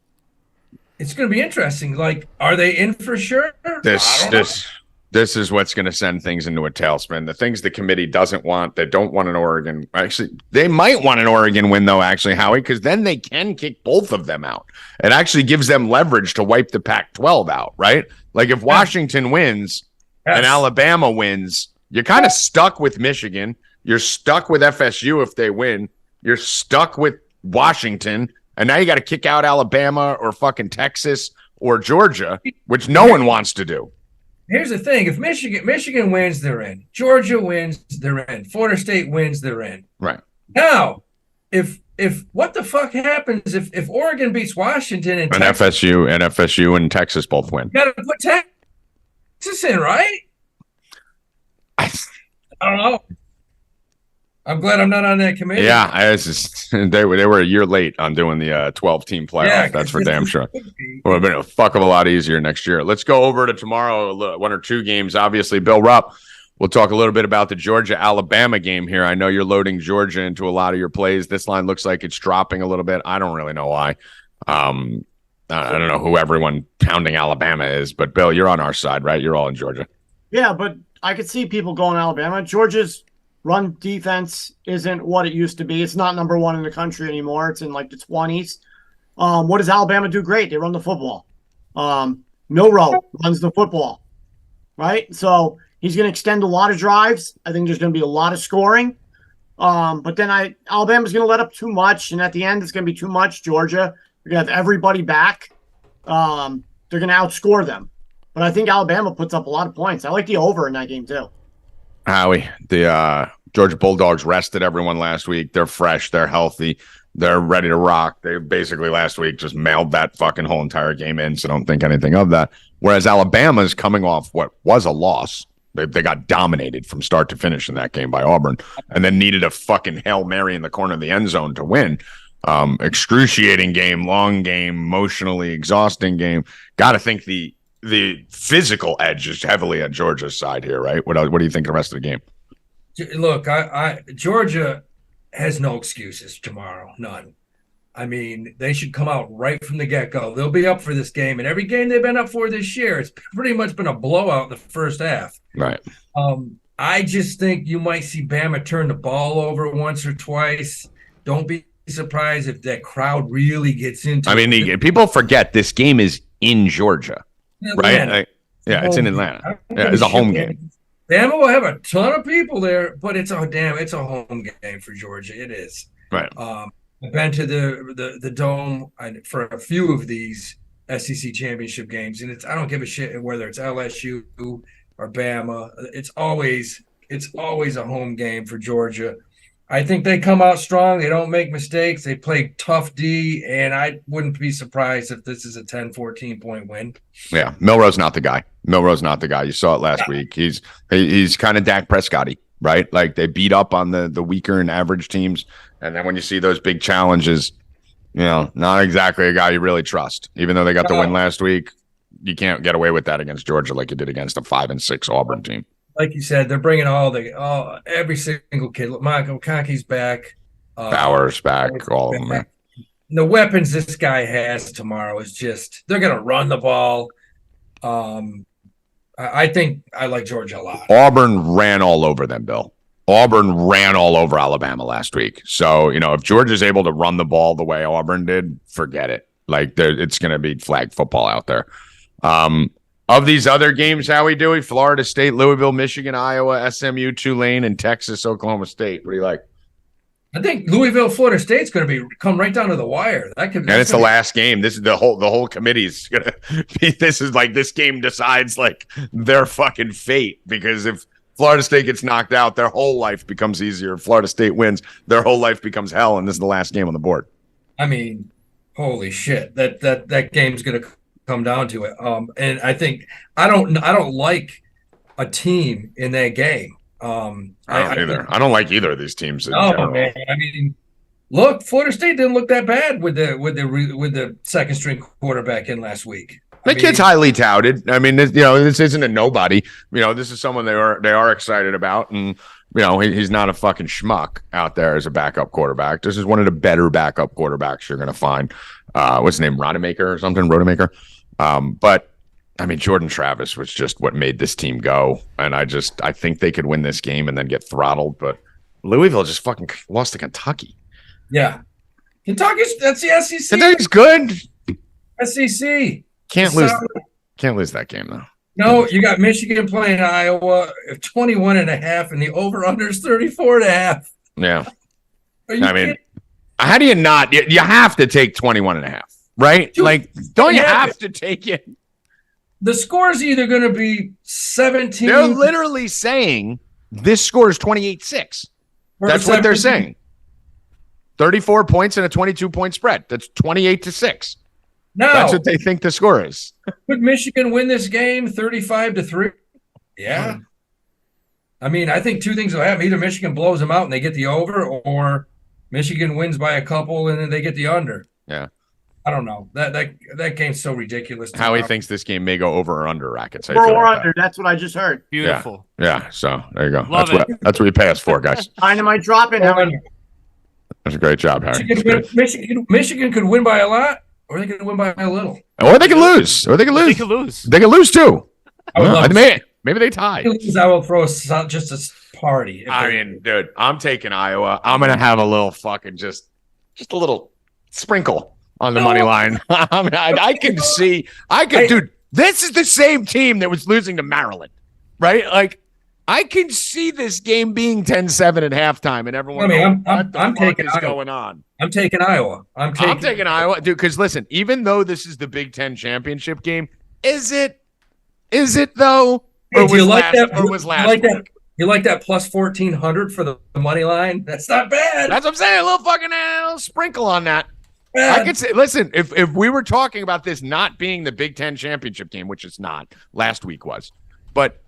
Speaker 5: it's going to be interesting. Like, are they in for sure?
Speaker 2: This is what's going to send things into a tailspin. The things the committee doesn't want, they don't want an Oregon. Actually, they might want an Oregon win, though, actually, Howie, because then they can kick both of them out. It actually gives them leverage to wipe the Pac-12 out, right? Like if Washington wins and Alabama wins, you're kind of stuck with Michigan. You're stuck with FSU if they win. You're stuck with Washington. And now you got to kick out Alabama or fucking Texas or Georgia, which no one wants to do.
Speaker 5: Here's the thing. If Michigan wins, they're in. Georgia wins, they're in. Florida State wins, they're in.
Speaker 2: Right.
Speaker 5: Now, if what the fuck happens if Oregon beats Washington and
Speaker 2: FSU and Texas both win?
Speaker 5: You got to put Texas in, right? I don't know. I'm glad I'm not on that committee.
Speaker 2: Yeah, they were a year late on doing the 12-team playoff. Yeah, that's for damn sure. It would have been a fuck of a lot easier next year. Let's go over to tomorrow, one or two games. Obviously, Bill Rupp, we'll talk a little bit about the Georgia-Alabama game here. I know you're loading Georgia into a lot of your plays. This line looks like it's dropping a little bit. I don't really know why. I don't know who everyone pounding Alabama is, but Bill, you're on our side, right? You're all in Georgia.
Speaker 3: Yeah, but I could see people going Alabama. Georgia's run defense isn't what it used to be. It's not number one in the country anymore. It's in like the 20s. What does Alabama do great? They run the football. Milroe runs the football, right? So he's going to extend a lot of drives. I think there's going to be a lot of scoring. But then Alabama's going to let up too much, and at the end, it's going to be too much. Georgia, they're going to have everybody back. They're going to outscore them. But I think Alabama puts up a lot of points. I like the over in that game too.
Speaker 2: Howie, the Georgia Bulldogs rested everyone last week. They're fresh. They're healthy. They're ready to rock. They basically last week just mailed that fucking whole entire game in, so don't think anything of that. Whereas Alabama's coming off what was a loss. They got dominated from start to finish in that game by Auburn, and then needed a fucking Hail Mary in the corner of the end zone to win. Excruciating game, long game, emotionally exhausting game. Got to think the physical edge is heavily on Georgia's side here, right? What do you think of the rest of the game?
Speaker 5: Look, Georgia has no excuses tomorrow, none. I mean, they should come out right from the get-go. They'll be up for this game, and every game they've been up for this year, it's pretty much been a blowout in the first half.
Speaker 2: Right.
Speaker 5: I just think you might see Bama turn the ball over once or twice. Don't be surprised if that crowd really gets into it. I
Speaker 2: mean, people forget this game is in Georgia, right? It's in Atlanta. Yeah, it's a home game.
Speaker 5: Bama will have a ton of people there, but it's a home game for Georgia. It is.
Speaker 2: Right.
Speaker 5: I've been to the Dome for a few of these SEC championship games, and I don't give a shit whether it's LSU or Bama. It's always a home game for Georgia. I think they come out strong. They don't make mistakes. They play tough D, and I wouldn't be surprised if this is a 10, 14-point win.
Speaker 2: Yeah, Milroe's not the guy. You saw it last week. He's kind of Dak Prescott-y, right? Like they beat up on the weaker and average teams, and then when you see those big challenges, not exactly a guy you really trust. Even though they got the win last week, you can't get away with that against Georgia like you did against a 5-6 Auburn team.
Speaker 5: Like you said, they're bringing every single kid. Michael Conke's back.
Speaker 2: Bauer's back. All of them. Man.
Speaker 5: The weapons this guy has tomorrow is they're going to run the ball. I think I like Georgia a lot.
Speaker 2: Auburn ran all over them, Bill. Auburn ran all over Alabama last week. So, if Georgia's able to run the ball the way Auburn did, forget it. Like, it's going to be flag football out there. Of these other games, Howie, Dewey, Florida State, Louisville, Michigan, Iowa, SMU, Tulane, and Texas, Oklahoma State. What do you like?
Speaker 5: I think Louisville, Florida State's going to come right down to the wire. And
Speaker 2: it's the last game. This is the whole committee's going to be. This game decides like their fucking fate, because if Florida State gets knocked out, their whole life becomes easier. If Florida State wins, their whole life becomes hell, and this is the last game on the board.
Speaker 5: I mean, holy shit! That game's going to come down to it. And I think I don't like a team in that game.
Speaker 2: I don't either. I don't like either of these teams.
Speaker 5: Man. I mean, look, Florida State didn't look that bad with the second string quarterback in last week.
Speaker 2: Kid's highly touted. I mean, this isn't a nobody. This is someone they are excited about, and he's not a fucking schmuck out there as a backup quarterback. This is one of the better backup quarterbacks you're going to find. What's his name? Rodemaker or something? Rodemaker. But I mean, Jordan Travis was just what made this team go. And I think they could win this game and then get throttled. But Louisville just fucking lost to Kentucky.
Speaker 5: Yeah. That's the SEC.
Speaker 2: Kentucky's good.
Speaker 5: SEC.
Speaker 2: Can't lose that game, though.
Speaker 5: No, you got Michigan playing Iowa, 21.5, and the over-under is 34.5.
Speaker 2: Yeah. I mean, how do you not? You have to take 21.5. Right? Dude, don't you have to take it?
Speaker 5: The score is either going to be 17.
Speaker 2: They're literally saying this score is 28-6. That's what they're saying. 34 points and a 22-point spread. That's 28-6. No. That's what they think the score is.
Speaker 5: Could Michigan win this game 35-3? Yeah. I mean, I think two things will happen. Either Michigan blows them out and they get the over, or Michigan wins by a couple and then they get the under.
Speaker 2: Yeah.
Speaker 5: I don't know. That game's so ridiculous.
Speaker 2: Howie thinks this game may go over or under, Rackets.
Speaker 3: Over or under. That's what I just heard.
Speaker 4: Beautiful.
Speaker 2: Yeah. So there you go. That's what you pay us for, guys.
Speaker 3: Dynamite dropping.
Speaker 2: That's a great job, Harry.
Speaker 5: Michigan could win by a lot, or they could win by a little.
Speaker 2: Or they could lose. They could lose too. Maybe they tie.
Speaker 5: I will throw just a party.
Speaker 2: I mean, dude, I'm taking Iowa. I'm gonna have a little fucking just a little sprinkle on the money line. I mean, I can see. Dude, this is the same team that was losing to Maryland, right? Like, I can see this game being 10-7 at halftime, and everyone. I'm taking Iowa. Going on.
Speaker 5: I'm taking Iowa. I'm taking
Speaker 2: Iowa, dude. Because listen, even though this is the Big Ten championship game, is it? Is it though?
Speaker 5: Hey, do you like that?
Speaker 2: Or was last week?
Speaker 5: You like that plus 1,400 for the money line? That's not bad.
Speaker 2: That's what I'm saying. A little fucking sprinkle on that. I could say, listen, if we were talking about this not being the Big Ten championship game, which it's not, last week was, but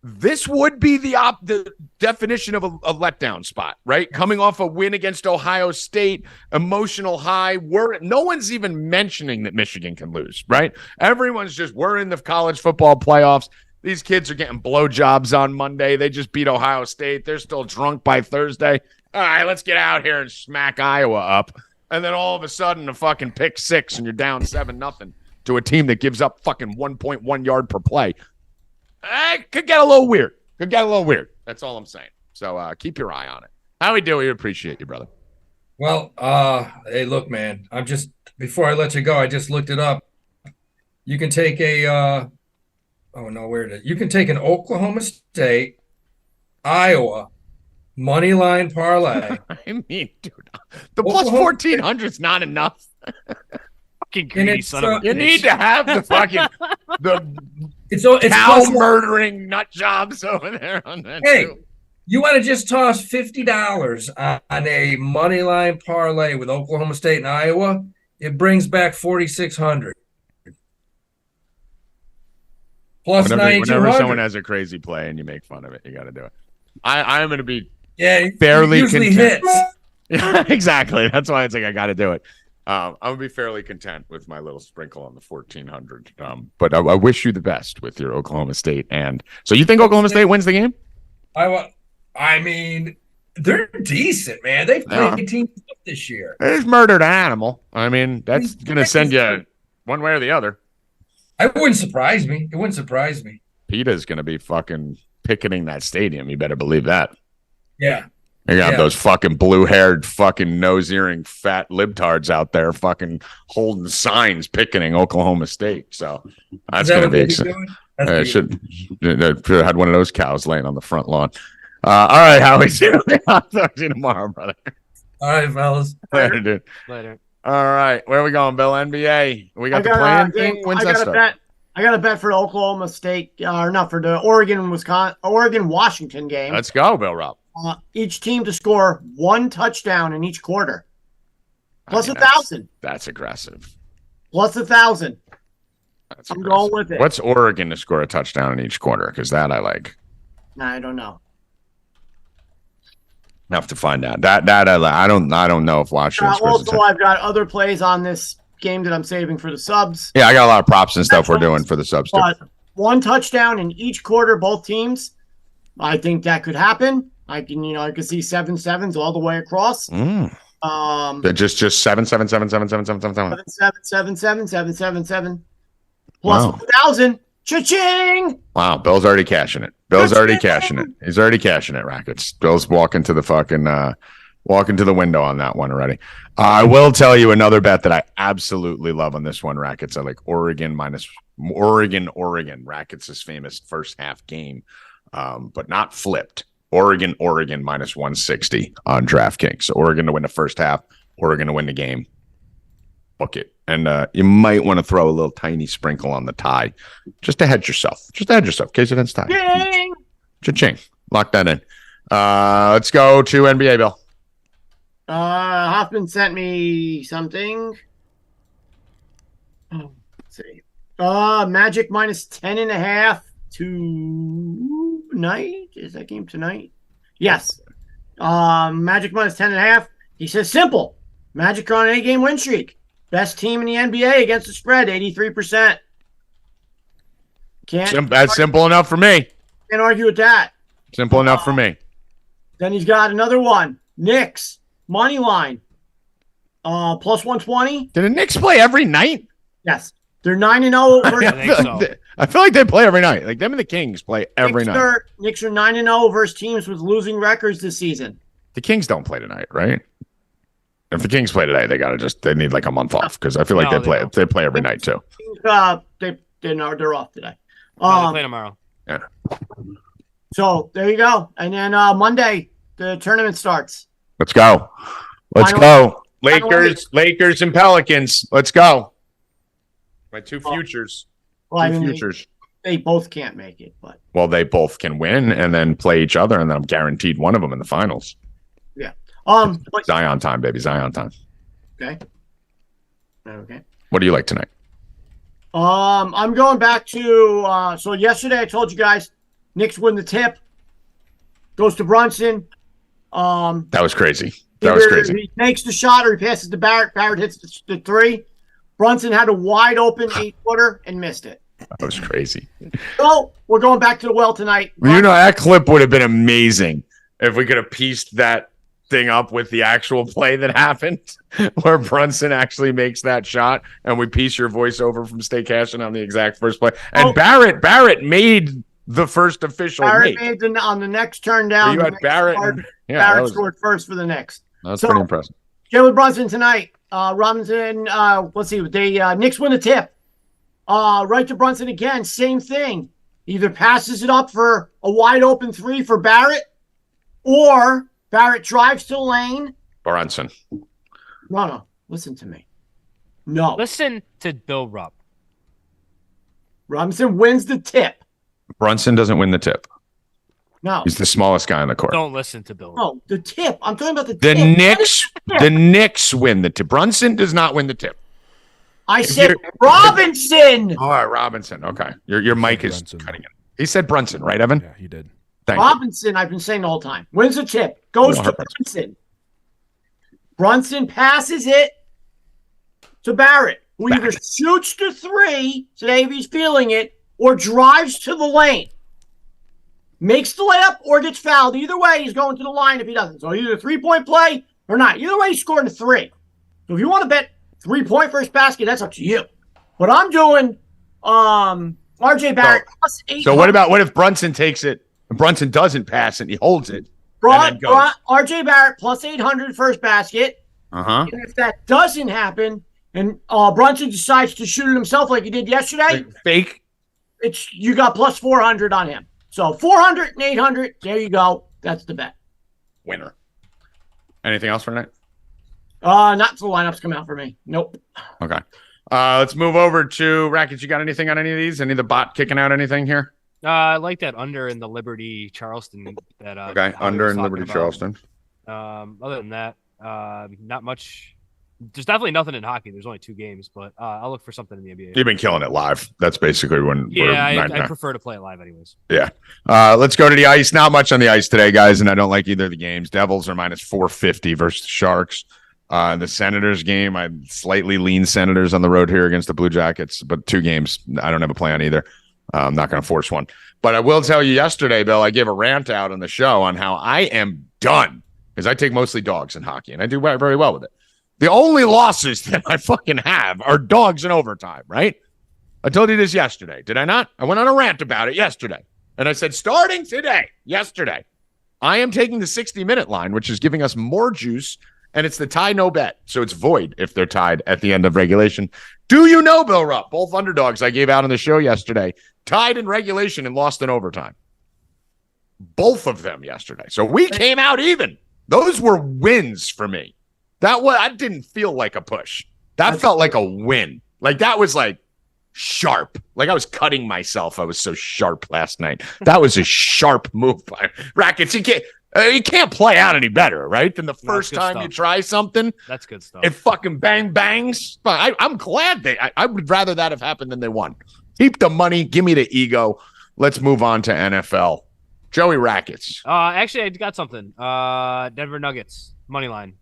Speaker 2: this would be the definition of a letdown spot, right? Coming off a win against Ohio State, emotional high. No one's even mentioning that Michigan can lose, right? Everyone's just, we're in the college football playoffs. These kids are getting blowjobs on Monday. They just beat Ohio State. They're still drunk by Thursday. All right, let's get out here and smack Iowa up. And then all of a sudden, a fucking pick six, and you're down 7-0 to a team that gives up fucking 1.1 yard per play. It could get a little weird. That's all I'm saying. So keep your eye on it. Howie Dewey, appreciate you, brother.
Speaker 5: Well, hey, look, man. Before I let you go, I just looked it up. You can take you can take an Oklahoma State, Iowa money line parlay.
Speaker 2: I mean, dude, the plus 1,400 is not enough.
Speaker 4: Fucking greedy son of a bitch.
Speaker 2: You need to have the fucking it's cow murdering nut jobs over there on that.
Speaker 5: Hey, you want to just toss $50 on a money line parlay with Oklahoma State and Iowa? It brings back 4,600. Plus
Speaker 2: whenever someone has a crazy play and you make fun of it, you got to do it. I'm going to be
Speaker 5: fairly usually content. Hits.
Speaker 2: Yeah, exactly. That's why it's like I got to do it. I'm going to be fairly content with my little sprinkle on the 1,400. But I wish you the best with your Oklahoma State. And so you think Oklahoma State wins the game?
Speaker 5: I mean, they're decent, man. They've played teams this year.
Speaker 2: They just murdered an animal. I mean, that's going to send you one way or the other.
Speaker 5: It wouldn't surprise me.
Speaker 2: PETA's going to be fucking picketing that stadium. You better believe that.
Speaker 5: Yeah.
Speaker 2: You got those fucking blue-haired, fucking nose-earring fat libtards out there fucking holding signs picketing Oklahoma State. So that's going to be exciting. Should have had one of those cows laying on the front lawn. All right, Howie. I'll talk to you tomorrow, brother.
Speaker 5: All right, fellas.
Speaker 2: Later, dude.
Speaker 4: Later.
Speaker 2: All right, where are we going, Bill? NBA. We got the play-in thing. When's that start?
Speaker 3: I got a bet for the Oklahoma State, or not for the Oregon-Washington game.
Speaker 2: Let's go, Bill Rupp.
Speaker 3: Each team to score one touchdown in each quarter. Plus 1,000.
Speaker 2: That's aggressive.
Speaker 3: Plus 1,000. I'm going with it.
Speaker 2: What's Oregon to score a touchdown in each quarter? Because that I like.
Speaker 3: I don't know.
Speaker 2: Have to find out. That I don't know if Washington.
Speaker 3: Also, I've got other plays on this game that I'm saving for the subs.
Speaker 2: Yeah, I got a lot of props and stuff we're doing for the subs too.
Speaker 3: But one touchdown in each quarter, both teams. I think that could happen. I can see 7-7s all the way across.
Speaker 2: Just 7 7 7 7 7 7 7 7
Speaker 3: 7 7 7 7 7 7 plus 1,000. Cha-ching!
Speaker 2: Wow, Bill's already cashing it. He's already cashing it, Rackets. Bill's walking to the window on that one already. I will tell you another bet that I absolutely love on this one, Rackets. I like Oregon. Rackets' famous first half game, but not flipped. Oregon minus 160 on DraftKings. So Oregon to win the first half, Oregon to win the game. Book it. And you might want to throw a little tiny sprinkle on the tie just to hedge yourself. In case it ends tie. Cha-ching. Lock that in. Let's go to NBA, Bill.
Speaker 3: Hoffman sent me something. Let's see. Magic minus 10.5 tonight. Is that game tonight? Yes. Magic minus 10.5. He says simple. Magic on an 8-game win streak. Best team in the NBA against the spread, 83%.
Speaker 2: That's simple enough for me.
Speaker 3: Can't argue with that.
Speaker 2: Simple enough for me.
Speaker 3: Then he's got another one. Knicks, money line, plus 120.
Speaker 2: Did the Knicks play every night?
Speaker 3: Yes. They're 9-0.
Speaker 2: I feel like they play every night. Like them and the Kings play every night.
Speaker 3: Knicks are 9-0 versus teams with losing records this season.
Speaker 2: The Kings don't play tonight, right? If the Kings play today, they need like a month off because I feel like they play every night too.
Speaker 3: They're off today.
Speaker 4: They play tomorrow.
Speaker 2: Yeah.
Speaker 3: So there you go. And then Monday, the tournament starts.
Speaker 2: Let's go. Let's
Speaker 3: Final-
Speaker 2: go. Lakers and Pelicans. Let's go. My two futures.
Speaker 3: Well, I
Speaker 2: Two
Speaker 3: mean,
Speaker 2: futures.
Speaker 3: they both can't make it, but
Speaker 2: Well, they both can win and then play each other, and then I'm guaranteed one of them in the finals.
Speaker 3: yeah. But,
Speaker 2: Zion time, baby. Zion time.
Speaker 3: okay. Okay.
Speaker 2: What do you like tonight?
Speaker 3: I'm going back to so yesterday I told you guys Knicks win the tip. Goes to Brunson.
Speaker 2: That was crazy. That was crazy.
Speaker 3: He makes the shot or he passes to Barrett. Barrett hits the three. Brunson had a wide open 8-footer and missed it.
Speaker 2: That was crazy.
Speaker 3: So we're going back to the well tonight.
Speaker 2: You know, that clip would have been amazing if we could have pieced that thing up with the actual play that happened where Brunson actually makes that shot and we piece your voiceover from Stay Cashin on the exact first play. And Barrett made the first official
Speaker 3: Barrett
Speaker 2: make.
Speaker 3: made on the next turn down.
Speaker 2: You had Barrett.
Speaker 3: Barrett scored first for the Knicks.
Speaker 2: That's pretty impressive.
Speaker 3: Jalen Brunson tonight. Robinson, let's see. They Knicks win the tip. Right to Brunson again. Same thing. Either passes it up for a wide open three for Barrett, or Barrett drives to the lane.
Speaker 2: Brunson.
Speaker 3: No. Listen to me. No.
Speaker 4: Listen to Bill Rupp.
Speaker 3: Robinson wins the tip.
Speaker 2: Brunson doesn't win the tip.
Speaker 3: No.
Speaker 2: He's the smallest guy on the court.
Speaker 4: Don't listen to Bill Rupp.
Speaker 3: No, the tip. I'm talking about the
Speaker 2: The
Speaker 3: tip.
Speaker 2: Knicks win the tip. Brunson does not win the tip.
Speaker 3: I said Robinson.
Speaker 2: All right, Robinson. Okay. Your mic is
Speaker 1: Brunson.
Speaker 2: cutting it. He said Brunson, right, Evan?
Speaker 1: Yeah, he did.
Speaker 2: Thank you.
Speaker 3: Robinson, I've been saying the whole time. Wins the tip. Goes to Brunson. Brunson passes it to Barrett, who either shoots the three, today if he's feeling it, or drives to the lane. Makes the layup or gets fouled. Either way, he's going to the line if he doesn't. So either 3-point play or not. Either way, he's scoring a three. So if you want to bet 3-point first basket, that's up to you. But I'm doing RJ Barrett plus 8.
Speaker 2: So what if Brunson takes it? Brunson doesn't pass it. He holds it.
Speaker 3: RJ Barrett plus 800 first basket.
Speaker 2: Uh-huh.
Speaker 3: And if that doesn't happen, and Brunson decides to shoot it himself like he did yesterday,
Speaker 2: Fake.
Speaker 3: you got plus 400 on him. So 400 and 800. There you go. That's the bet.
Speaker 2: Winner. Anything else for tonight?
Speaker 3: Not until the lineups come out for me. Nope.
Speaker 2: Okay. Let's move over to Rackets. You got anything on any of these? Any of the bot kicking out anything here?
Speaker 4: I like that under in the Liberty Charleston. That
Speaker 2: Okay,
Speaker 4: Howie
Speaker 2: under
Speaker 4: was
Speaker 2: in
Speaker 4: talking
Speaker 2: Liberty
Speaker 4: about.
Speaker 2: Charleston.
Speaker 4: Other than that, not much. There's definitely nothing in hockey. There's only 2 games, but I'll look for something in the NBA.
Speaker 2: You've been killing it live. That's basically when.
Speaker 4: Yeah, I prefer to play it live, anyways.
Speaker 2: Yeah. Let's go to the ice. Not much on the ice today, guys, and I don't like either of the games. Devils are minus 450 versus the Sharks. The Senators game, I slightly lean Senators on the road here against the Blue Jackets, but 2 games, I don't have a play on either. I'm not going to force one. But I will tell you yesterday, Bill, I gave a rant out on the show on how I am done because I take mostly dogs in hockey, and I do very well with it. The only losses that I fucking have are dogs in overtime, right? I told you this yesterday, did I not? I went on a rant about it yesterday. And I said, starting today, yesterday, I am taking the 60-minute line, which is giving us more juice, and it's the tie no bet. So it's void if they're tied at the end of regulation. Do you know, Bill Rupp, both underdogs I gave out on the show yesterday, tied in regulation and lost in overtime? Both of them yesterday. So we came out even. Those were wins for me. That didn't feel like a push. That felt like a win. Like that was like sharp. Like I was cutting myself. I was so sharp last night. That was a sharp move by Rackets. You can't play out any better, right? Than the first time you try something.
Speaker 4: That's good stuff.
Speaker 2: It fucking bangs. But I'm glad I would rather that have happened than they won. Keep the money. Give me the ego. Let's move on to NFL. Joey Rackets.
Speaker 4: Actually, I got something. Denver Nuggets money line.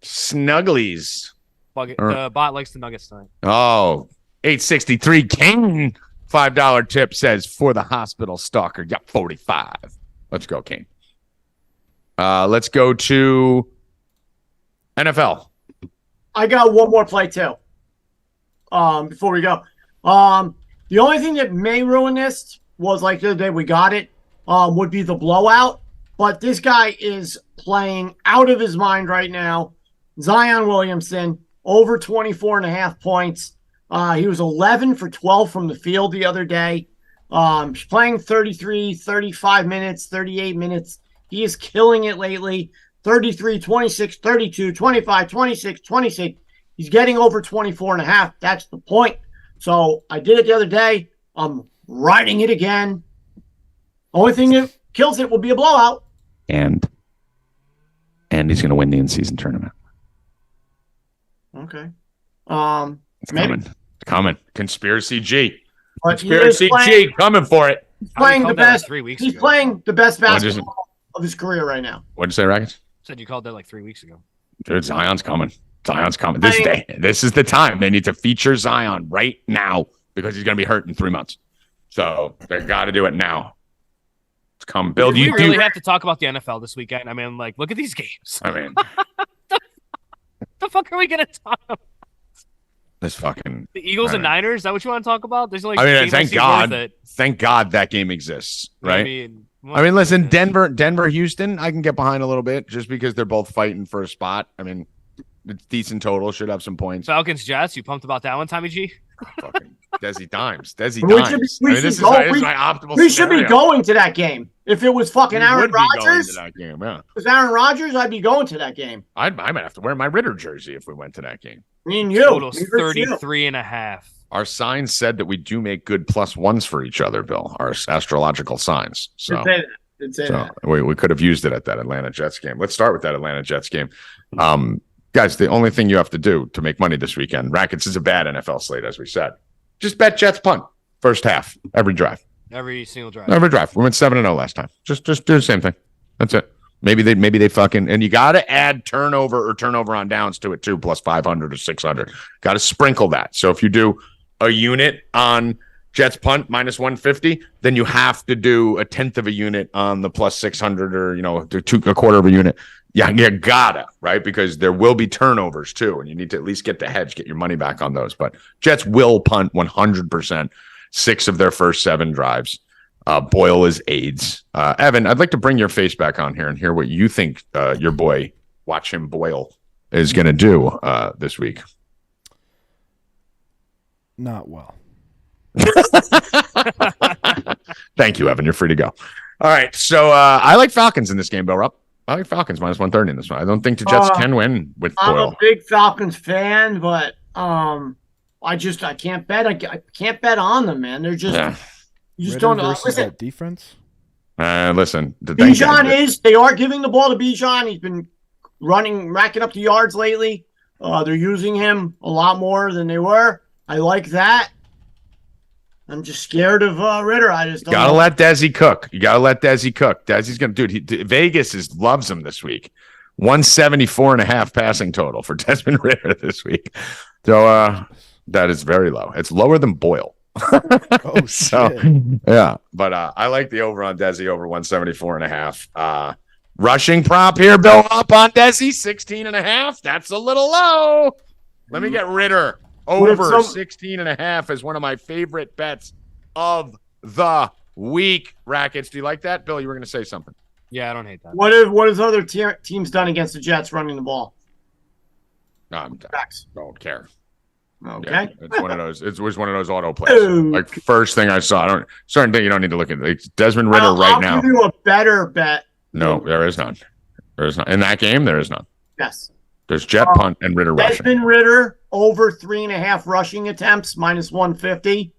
Speaker 2: Snugglies.
Speaker 4: The bot likes the Nuggets tonight.
Speaker 2: Oh, 863 King. $5 tip says for the hospital stalker. Got 45. Let's go, King. Let's go to NFL.
Speaker 3: I got one more play too. Before we go. The only thing that may ruin this was like the other day we got it, would be the blowout. But this guy is playing out of his mind right now. Zion Williamson, over 24.5 points. He was 11 for 12 from the field the other day. He's playing 33, 35 minutes, 38 minutes. He is killing it lately. 33, 26, 32, 25, 26, 26. He's getting over 24 and a half. That's the point. So I did it the other day. I'm riding it again. Only thing that kills it will be a blowout.
Speaker 2: And he's going to win the in-season tournament.
Speaker 3: Okay.
Speaker 2: It's
Speaker 3: maybe.
Speaker 2: coming. It's coming. Conspiracy G.
Speaker 3: But he
Speaker 2: Conspiracy
Speaker 3: is playing-
Speaker 2: G coming for it.
Speaker 3: He's playing the
Speaker 4: called that like
Speaker 3: best.
Speaker 4: 3 weeks
Speaker 3: He's
Speaker 4: ago.
Speaker 3: playing the best
Speaker 2: What'd you
Speaker 3: basketball of his career right now.
Speaker 2: What'd you say, Rackets?
Speaker 4: Said you called that like 3 weeks ago.
Speaker 2: Dude, Zion's coming. Zion's coming. This is the time. They need to feature Zion right now because he's going to be hurt in 3 months. So they got to do it now. It's coming. Bill,
Speaker 4: Do
Speaker 2: do
Speaker 4: we
Speaker 2: you
Speaker 4: really
Speaker 2: do?
Speaker 4: have to talk about the NFL this weekend? I mean, like, look at these games.
Speaker 2: I mean,
Speaker 4: The fuck are we gonna talk about?
Speaker 2: this fucking.
Speaker 4: The Eagles and Niners? Is that what you want to talk about? There's only.
Speaker 2: I mean,
Speaker 4: game
Speaker 2: thank
Speaker 4: see
Speaker 2: God.
Speaker 4: worth it.
Speaker 2: Thank God that game exists, right?
Speaker 4: I mean,
Speaker 2: Listen, Denver, Houston, I can get behind a little bit just because they're both fighting for a spot. I mean, it's decent total, should have some points.
Speaker 4: Falcons Jets. You pumped about that one, Tommy G?
Speaker 2: Fucking Desi Dimes. Desi
Speaker 3: We
Speaker 2: Dimes.
Speaker 3: should be-
Speaker 2: I mean, this is my optimal
Speaker 3: We should be
Speaker 2: scenario.
Speaker 3: going to that game. If it was fucking
Speaker 2: We
Speaker 3: Aaron
Speaker 2: would be going
Speaker 3: Rodgers,
Speaker 2: to that game, yeah.
Speaker 3: if it was Aaron Rodgers, I'd be going to that game.
Speaker 2: I might have to wear my Ritter jersey if we went to that game.
Speaker 3: Me and you.
Speaker 4: Totals
Speaker 3: Me versus you.
Speaker 4: 33 and a half.
Speaker 2: Our signs said that we do make good +1s for each other, Bill. Our astrological signs. So,
Speaker 3: Did say that. Did say that.
Speaker 2: we could have used it at that Atlanta Jets game. Let's start with that Atlanta Jets game. Guys, the only thing you have to do to make money this weekend, Rackets is a bad NFL slate, as we said. Just bet Jets punt first half every drive.
Speaker 4: Every single drive.
Speaker 2: Every drive. We went 7-0 last time. Just do the same thing. That's it. Maybe they fucking, and you got to add turnover or turnover on downs to it too, plus 500 or 600. Got to sprinkle that. So if you do a unit on Jets punt minus 150, then you have to do a tenth of a unit on the plus 600 or, a quarter of a unit. Yeah, you gotta, right? Because there will be turnovers too, and you need to at least get the hedge, get your money back on those. But Jets will punt 100%, 6 of their first 7 drives. Boyle is AIDS. Evan, I'd like to bring your face back on here and hear what you think your boy, watch him Boyle, is going to do this week.
Speaker 1: Not well.
Speaker 2: Thank you, Evan. You're free to go. All right. So I like Falcons in this game, Bill Rupp. I like Falcons minus 130 in this one. I don't think the Jets can win with
Speaker 3: I'm
Speaker 2: Boyle.
Speaker 3: a big Falcons fan, but I can't bet. I can't bet on them, man. They're just you just
Speaker 1: Ritter
Speaker 3: don't know.
Speaker 1: versus
Speaker 3: Listen,
Speaker 1: that defense.
Speaker 2: Listen,
Speaker 3: Bijan they are giving the ball to Bijan. He's been racking up the yards lately. They're using him a lot more than they were. I like that. I'm just scared of Ritter. I just don't
Speaker 2: gotta
Speaker 3: know.
Speaker 2: let Desi cook. You gotta let Desi cook. Desi's gonna, dude. Vegas loves him this week. 174.5 passing total for Desmond Ritter this week. So that is very low. It's lower than Boyle.
Speaker 1: Oh,
Speaker 2: so
Speaker 1: shit.
Speaker 2: yeah, but I like the over on Desi over 174.5. Rushing prop here, Bill up on Desi 16.5. That's a little low. Let me get Ritter over 16.5 is one of my favorite bets of the week. Rackets, do you like that, Bill? You were going to say something.
Speaker 4: Yeah, I don't hate that.
Speaker 3: What has other teams done against the Jets running the ball?
Speaker 2: No, I don't care.
Speaker 3: Okay.
Speaker 2: Yeah, it's one of those. It was one of those auto plays.
Speaker 3: Ooh.
Speaker 2: Like first thing I saw. Certain thing you don't need to look at. Like Desmond Ritter
Speaker 3: I'll
Speaker 2: now.
Speaker 3: give you a better bet.
Speaker 2: No, there is none. There is none in that game. There is none.
Speaker 3: Yes.
Speaker 2: There's jet punt and Ritter rushing.
Speaker 3: Desmond Ritter over 3.5 rushing attempts minus 150.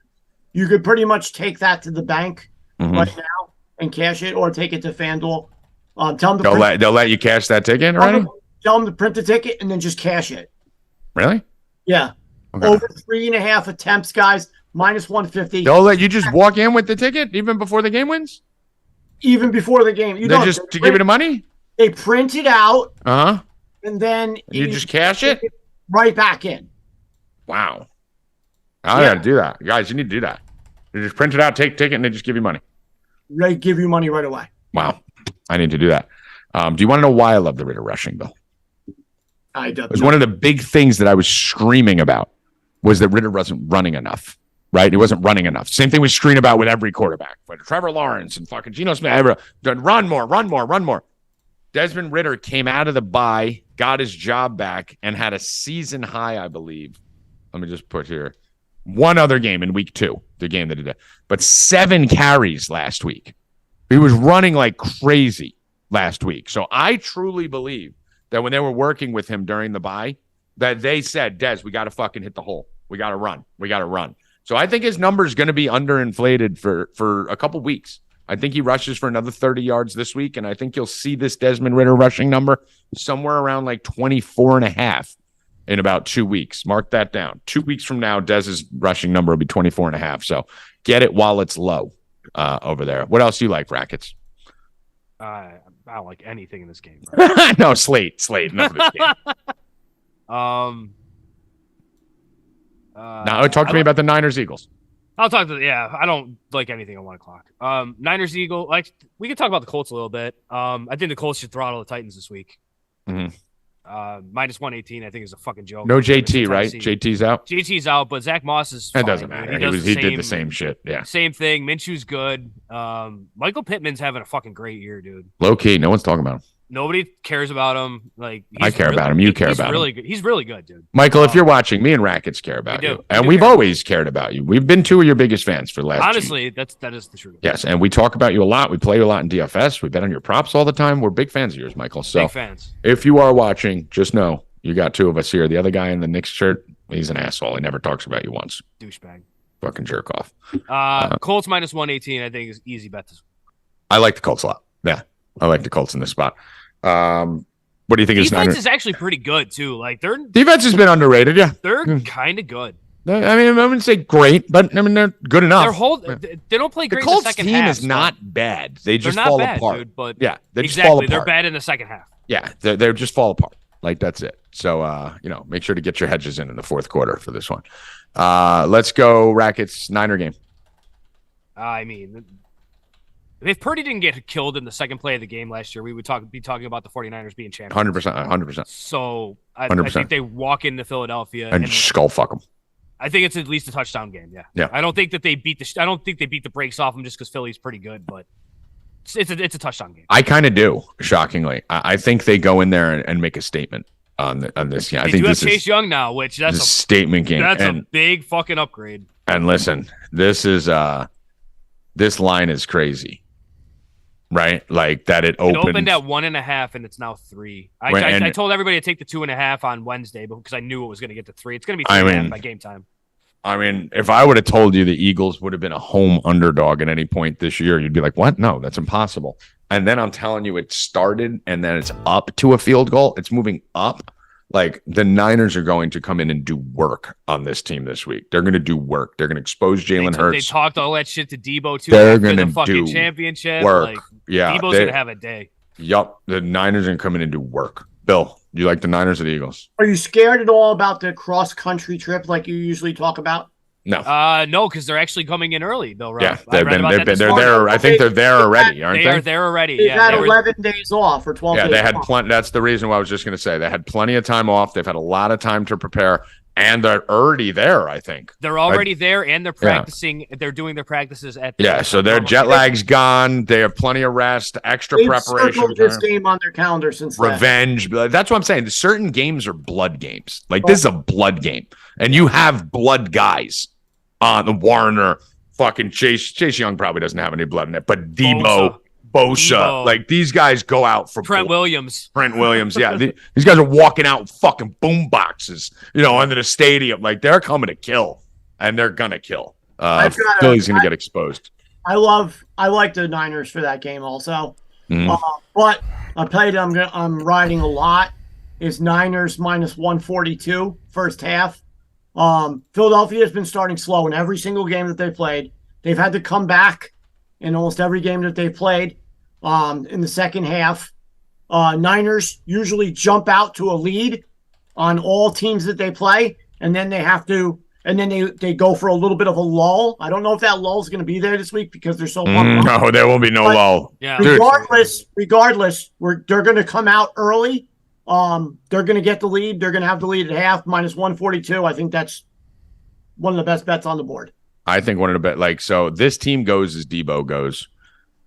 Speaker 3: You could pretty much take that to the bank right now and cash it, or take it to FanDuel. Tell them
Speaker 2: They'll let you cash that ticket already.
Speaker 3: Tell them to print the ticket and then just cash it.
Speaker 2: Really?
Speaker 3: Yeah.
Speaker 2: Okay.
Speaker 3: Over 3.5 attempts, guys, minus 150.
Speaker 2: They'll let you just walk in with the ticket even before the game wins.
Speaker 3: Even before the game.
Speaker 2: They just to give you the money.
Speaker 3: They print it out
Speaker 2: And
Speaker 3: and then
Speaker 2: you just cash it.
Speaker 3: right back in.
Speaker 2: Wow. I got to do that, guys. You need to do that. You just print it out, take ticket, and they just give you money.
Speaker 3: They give you money right away.
Speaker 2: Wow. I need to do that. Do you want to know why I love the Ritter rushing, Bill?
Speaker 3: I don't
Speaker 2: It was
Speaker 3: know.
Speaker 2: one of the big things that I was screaming about was that Ritter wasn't running enough, right? He wasn't running enough. Same thing we scream about with every quarterback. But Trevor Lawrence and fucking Geno Smith, run more. Desmond Ritter came out of the bye, got his job back, and had a season high, I believe. Let me just put here. One other game in week 2, the game that he did, but 7 carries last week. He was running like crazy last week. So I truly believe that when they were working with him during the bye, that they said, Des, we got to fucking hit the hole. We got to run. We got to run. So I think his number is going to be underinflated for a couple weeks. I think he rushes for another 30 yards this week, and I think you'll see this Desmond Ridder rushing number somewhere around like 24.5 in about 2 weeks. Mark that down. 2 weeks from now, Dez's rushing number will be 24.5. So get it while it's low over there. What else do you like, Rackets?
Speaker 4: I don't like anything in this game.
Speaker 2: No, Slate. Enough of this game. Now talk to me about the Niners-Eagles.
Speaker 4: I'll talk to I don't like anything at 1 o'clock. Niners Eagle, like we can talk about the Colts a little bit. I think the Colts should throttle the Titans this week.
Speaker 2: Mm-hmm.
Speaker 4: Minus 118, I think is a fucking joke.
Speaker 2: No JT, right? JT's out.
Speaker 4: JT's out, but Zach Moss is fine.
Speaker 2: It doesn't matter. He did the same shit. Yeah.
Speaker 4: Same thing. Minshew's good. Michael Pittman's having a fucking great year, dude.
Speaker 2: Low key, no one's talking about him.
Speaker 4: Nobody cares about him. Like
Speaker 2: I care about him. You care about him.
Speaker 4: He's really good. He's really good, dude.
Speaker 2: Michael, if you're watching, me and Rackets care about you, and we've always cared about you. We've been 2 of your biggest fans for the last.
Speaker 4: Honestly, that is the truth.
Speaker 2: Yes, and we talk about you a lot. We play you a lot in DFS. We bet on your props all the time. We're big fans of yours, Michael. So
Speaker 4: big fans.
Speaker 2: If you are watching, just know you got 2 of us here. The other guy in the Knicks shirt, he's an asshole. He never talks about you once.
Speaker 4: Douchebag.
Speaker 2: Fucking jerk off.
Speaker 4: Colts minus 118, I think is easy bet this week.
Speaker 2: I like the Colts a lot. Yeah, I like the Colts in this spot. What do you think?
Speaker 4: Defense is actually pretty good too. Like their
Speaker 2: defense has been underrated. Yeah,
Speaker 4: they're kind of good.
Speaker 2: I mean, I wouldn't say great, but I mean they're good enough.
Speaker 4: They don't play great.
Speaker 2: The Colts
Speaker 4: in the second
Speaker 2: team
Speaker 4: half,
Speaker 2: is not bad. They just
Speaker 4: not
Speaker 2: fall
Speaker 4: bad,
Speaker 2: apart.
Speaker 4: Dude, but
Speaker 2: yeah, they just
Speaker 4: exactly.
Speaker 2: fall apart.
Speaker 4: They're bad in the second half.
Speaker 2: Yeah, they just fall apart. Like that's it. So make sure to get your hedges in the fourth quarter for this one. Let's go Rackets Niner game.
Speaker 4: I mean, if Purdy didn't get killed in the second play of the game last year, we would be talking about the 49ers being champions.
Speaker 2: 100%.
Speaker 4: So I think they walk into Philadelphia
Speaker 2: and skull fuck them.
Speaker 4: I think it's at least a touchdown game. Yeah. I don't think that they beat the brakes off them just because Philly's pretty good, but it's a touchdown game.
Speaker 2: I kind of do. Shockingly, I think they go in there and make a statement on this. Yeah, I think
Speaker 4: this is Chase Young now, which that's a
Speaker 2: statement game.
Speaker 4: That's a big fucking upgrade.
Speaker 2: And listen, this line is crazy. Right, like that. It opened
Speaker 4: at 1.5, and it's now 3. I told everybody to take the 2.5 on Wednesday, because I knew it was going to get to 3. It's going to be 3.5 by game time.
Speaker 2: I mean, if I would have told you the Eagles would have been a home underdog at any point this year, you'd be like, "What? No, that's impossible." And then I'm telling you, it started, and then it's up to a field goal. It's moving up. Like the Niners are going to come in and do work on this team this week. They're going to do work. They're going to expose Jalen Hurts.
Speaker 4: They talked all that shit to Debo too.
Speaker 2: They're going to
Speaker 4: fucking championship
Speaker 2: work.
Speaker 4: Like,
Speaker 2: yeah,
Speaker 4: Debo's going to have a day.
Speaker 2: Yup, the Niners are going to come in and do work. Bill, do you like the Niners or the Eagles?
Speaker 3: Are you scared at all about the cross-country trip like you usually talk about?
Speaker 2: No.
Speaker 4: No, because they're actually coming in early, though.
Speaker 2: Yeah, they're there. I think they're there already, aren't they?
Speaker 4: They are there already.
Speaker 3: They've had 11 days off or 12 days.
Speaker 2: Yeah, they had
Speaker 3: off.
Speaker 2: plenty. That's the reason why I was just going to say they had plenty of time off. They've had a lot of time to prepare, and they're already there. I think
Speaker 4: they're already there, and they're practicing. Yeah. They're doing their practices at.
Speaker 2: So their jet lag's gone. They have plenty of rest, extra preparation.
Speaker 3: Circled this game on their calendar since
Speaker 2: revenge. That's what I'm saying. Certain games are blood games. Like this is a blood game, and you have blood guys. The Warner, fucking Chase Young probably doesn't have any blood in it, but Bosa. Like these guys go out for
Speaker 4: Trent Williams.
Speaker 2: Yeah. These guys are walking out with fucking boom boxes, under the stadium. Like they're coming to kill, and they're gonna kill. Philly's gonna get exposed.
Speaker 3: I like the Niners for that game also. Mm-hmm. But I'll tell you that I'm riding a lot is Niners minus 142 first half. Philadelphia has been starting slow in every single game that they've played. They've had to come back in almost every game that they've played in the second half. Niners usually jump out to a lead on all teams that they play, and then they go for a little bit of a lull. I don't know if that lull is going to be there this week because they're so pumped.
Speaker 2: No, there will be no lull.
Speaker 4: Yeah.
Speaker 3: Regardless, they're going to come out early. They're going to get the lead. They're going to have the lead at half, minus 142. I think that's one of the best bets on the board.
Speaker 2: I think one of the best. So this team goes as Debo goes,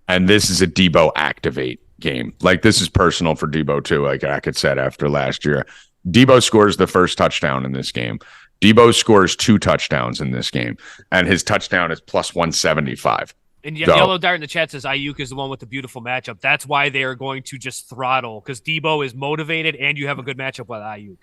Speaker 2: and this is a Debo activate game. Like this is personal for Debo too. Like Rackets said after last year, Debo scores the first touchdown in this game. Debo scores 2 touchdowns in this game, and his touchdown is plus 175.
Speaker 4: And Yellow Dart in the chat says Ayuk is the one with the beautiful matchup. That's why they are going to just throttle, because Debo is motivated and you have a good matchup with Ayuk.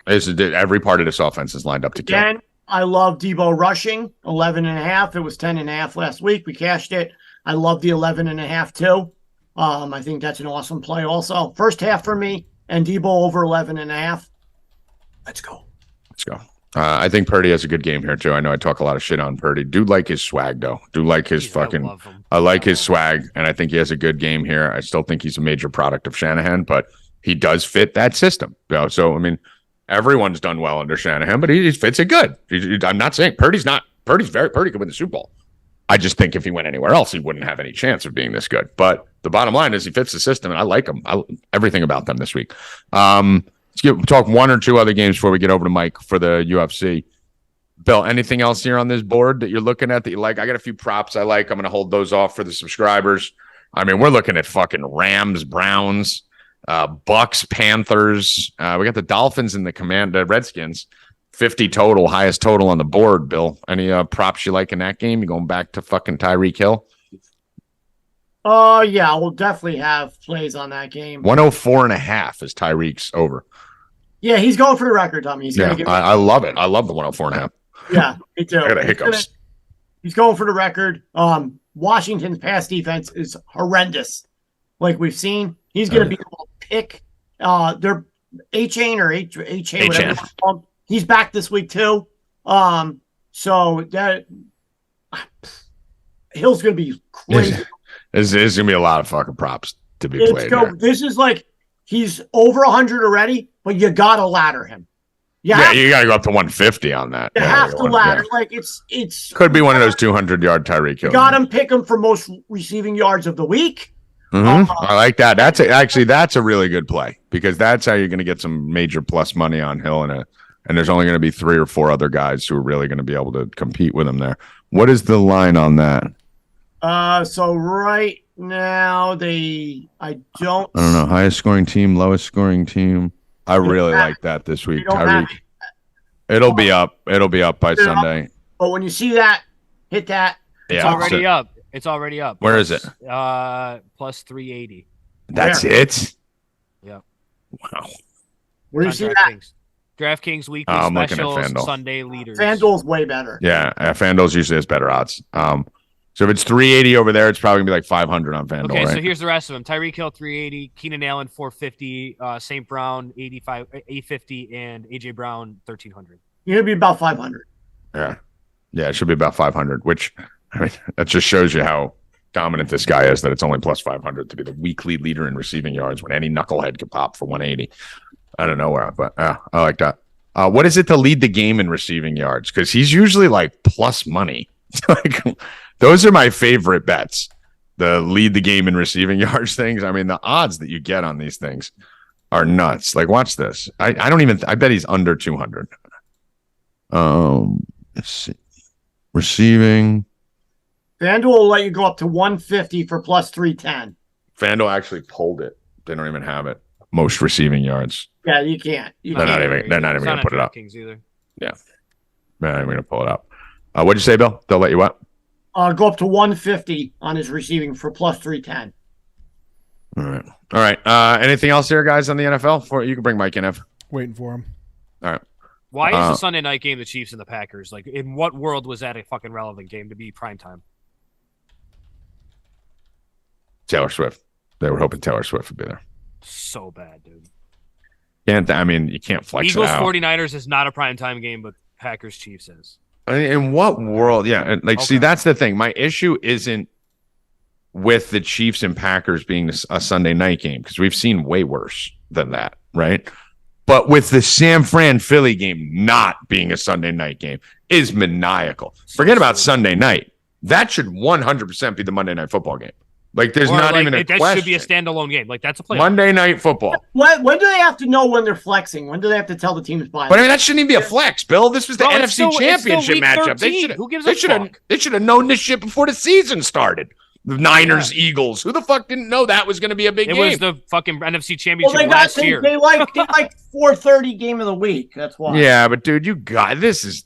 Speaker 2: Every part of this offense is lined up to kill.
Speaker 3: Again, I love Debo rushing 11.5. It was 10.5 last week. We cashed it. I love the 11.5 too. I think that's an awesome play also. First half for me and Debo over 11.5. Let's go.
Speaker 2: I think Purdy has a good game here too. I know I talk a lot of shit on Purdy. Do like his swag though. I like his swag, and I think he has a good game here. I still think he's a major product of Shanahan, but he does fit that system. So I mean, everyone's done well under Shanahan, but he fits it good. I'm not saying Purdy could win the Super Bowl. I just think if he went anywhere else, he wouldn't have any chance of being this good. But the bottom line is he fits the system, and I like him. Everything about them this week. Let's talk one or two other games before we get over to Mike for the UFC. Bill, anything else here on this board that you're looking at that you like? I got a few props I like. I'm going to hold those off for the subscribers. I mean, we're looking at fucking Rams, Browns, Bucks, Panthers. We got the Dolphins and the Redskins. 50 total, highest total on the board, Bill. Any props you like in that game? You going back to fucking Tyreek Hill?
Speaker 3: Yeah, we'll definitely have plays on that game.
Speaker 2: 104.5 is Tyreek's over.
Speaker 3: Yeah, he's going for the record, Tommy.
Speaker 2: I love it. I love the 104.5.
Speaker 3: Yeah, me too.
Speaker 2: I got hiccups.
Speaker 3: He's going for the record. Washington's pass defense is horrendous. Like we've seen, he's going to be able to pick their A-Chain or A-Chain, whatever you call him. He's back this week too. So that Hill's going to be crazy.
Speaker 2: There's going to be a lot of fucking props to be played here.
Speaker 3: This is like he's over 100 already, but you got to ladder him. You got
Speaker 2: to go up to 150 on that.
Speaker 3: You have to ladder. Yeah. Like it's
Speaker 2: could be one of those 200-yard Tyreek Hill.
Speaker 3: Got him. Pick him for most receiving yards of the week.
Speaker 2: Mm-hmm. I like that. That's a really good play because that's how you're going to get some major plus money on Hill and there's only going to be 3 or 4 other guys who are really going to be able to compete with him there. What is the line on that?
Speaker 3: So right now I don't
Speaker 2: know. Highest scoring team, lowest scoring team. I really like that this week. Tyreek. It'll be up. It'll be up by Sunday.
Speaker 3: But when you see that, hit that.
Speaker 4: It's already up. It's already up.
Speaker 2: Where is it?
Speaker 4: Plus 380.
Speaker 2: That's it?
Speaker 4: Yeah.
Speaker 2: Wow.
Speaker 3: Where do you see that?
Speaker 4: DraftKings weekly specials, Sunday leaders.
Speaker 3: FanDuel's way better.
Speaker 2: Yeah, FanDuel's usually has better odds. So if it's 380 over there, it's probably gonna be like 500 on FanDuel.
Speaker 4: Okay,
Speaker 2: right?
Speaker 4: so here's the rest of them: Tyreek Hill 380, Keenan Allen 450, St. Brown 850, and AJ Brown 1300.
Speaker 3: You're gonna be about 500.
Speaker 2: Yeah, it should be about 500. Which I mean, that just shows you how dominant this guy is. That it's only plus 500 to be the weekly leader in receiving yards when any knucklehead could pop for 180. I don't know where, but I like that. What is it to lead the game in receiving yards? Because he's usually like plus money. Like, those are my favorite bets. The lead the game in receiving yards things. I mean, the odds that you get on these things are nuts. Like, watch this. I bet he's under 200. Let's see. Receiving.
Speaker 3: FanDuel will let you go up to 150 for plus 310.
Speaker 2: FanDuel actually pulled it. They don't even have it. Most receiving yards.
Speaker 3: Yeah, you can't.
Speaker 2: They're not even going to put it up.
Speaker 4: Either.
Speaker 2: Yeah. They're not even going to pull it up. What'd you say, Bill? They'll let you what?
Speaker 3: Go up to 150 on his receiving for plus 310.
Speaker 2: All right. Anything else here, guys, on the NFL? You can bring Mike in.
Speaker 1: Waiting for him.
Speaker 2: All right.
Speaker 4: Why is the Sunday night game the Chiefs and the Packers? Like, in what world was that a fucking relevant game to be primetime?
Speaker 2: Taylor Swift. They were hoping Taylor Swift would be there.
Speaker 4: So bad, dude.
Speaker 2: You can't flex
Speaker 4: Eagles
Speaker 2: it out.
Speaker 4: 49ers is not a primetime game, but Packers Chiefs is.
Speaker 2: In what world? Yeah, see, that's the thing. My issue isn't with the Chiefs and Packers being a Sunday night game because we've seen way worse than that, right? But with the San Fran Philly game not being a Sunday night game is maniacal. Forget about Sunday night. That should 100% be the Monday Night Football game. Like, there's not even a question.
Speaker 4: That should be a standalone game. Like, that's a play.
Speaker 2: Monday Night Football.
Speaker 3: When do they have to know when they're flexing? When do they have to tell the teams by?
Speaker 2: But I mean, that shouldn't even be a flex, Bill. This was the NFC Championship matchup.
Speaker 4: Who gives a fuck?
Speaker 2: They should have known this shit before the season started. The Niners, Eagles. Who the fuck didn't know that was going to be a big game?
Speaker 4: It was the fucking NFC Championship
Speaker 3: Well,
Speaker 4: last year.
Speaker 3: They like 4:30 game of the week. That's why.
Speaker 2: Yeah, but dude, this is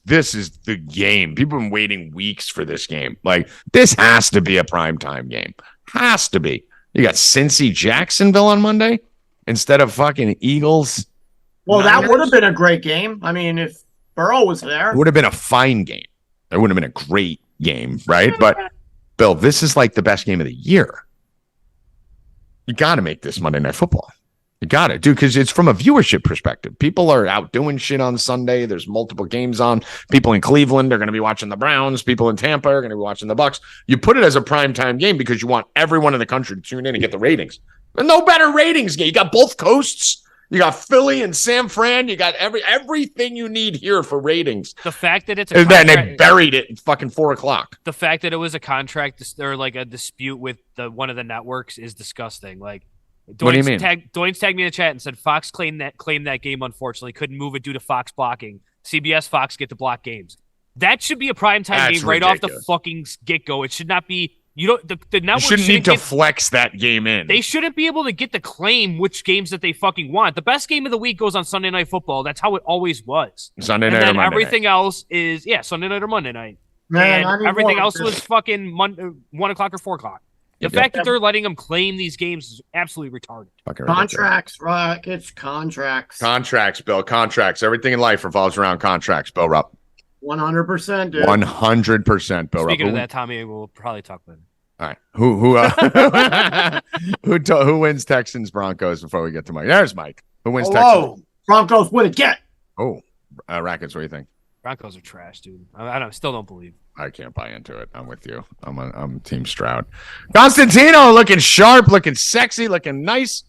Speaker 2: the game. People have been waiting weeks for this game. Like, this has to be a primetime game. Has to be. You got Cincy Jacksonville on Monday instead of fucking Eagles.
Speaker 3: Well,
Speaker 2: Niners.
Speaker 3: that would have been a great game. I mean, if Burrow was there.
Speaker 2: It would have been a fine game. It would have been a great game, right? But Bill, this is like the best game of the year. You got to make this Monday Night Football. You got it, dude, because it's from a viewership perspective. People are out doing shit on Sunday. There's multiple games on. People in Cleveland are going to be watching the Browns. People in Tampa are going to be watching the Bucks. You put it as a primetime game because you want everyone in the country to tune in and get the ratings. But no better ratings game. You got both coasts. You got Philly and San Fran. You got everything you need here for ratings.
Speaker 4: The fact that it's
Speaker 2: and then they buried it at fucking 4:00.
Speaker 4: The fact that it was a contract or like a dispute with one of the networks is disgusting. Like,
Speaker 2: what do you mean?
Speaker 4: Doyne's tagged me in the chat and said Fox claimed that game. Unfortunately, couldn't move it due to Fox blocking. CBS, Fox get to block games. That should be a primetime game right off the fucking get go. It should not be. The network
Speaker 2: shouldn't need to flex that game in.
Speaker 4: They shouldn't be able to get to claim which games that they fucking want. The best game of the week goes on Sunday Night Football. That's how it always was.
Speaker 2: Sunday night or Monday
Speaker 4: everything
Speaker 2: night.
Speaker 4: else is Sunday night or Monday night.
Speaker 3: Man,
Speaker 4: and everything else was fucking 1 o'clock or 4 o'clock. The fact that they're letting them claim these games is absolutely retarded.
Speaker 3: Contracts, Rackets, contracts.
Speaker 2: Contracts, Bill. Contracts. Everything in life revolves around contracts, Bill Rupp.
Speaker 3: 100%, dude.
Speaker 2: 100%, Bill Rupp.
Speaker 4: Speaking of that, Tommy, we'll probably talk about it.
Speaker 2: All right. Who wins Texans Broncos before we get to Mike? There's Mike. Who wins Texans?
Speaker 3: Broncos win again.
Speaker 2: Oh, Rackets. What do you think?
Speaker 4: Broncos are trash, dude. I still don't believe.
Speaker 2: I can't buy into it. I'm with you. I'm Team Stroud. Constantino looking sharp, looking sexy, looking nice.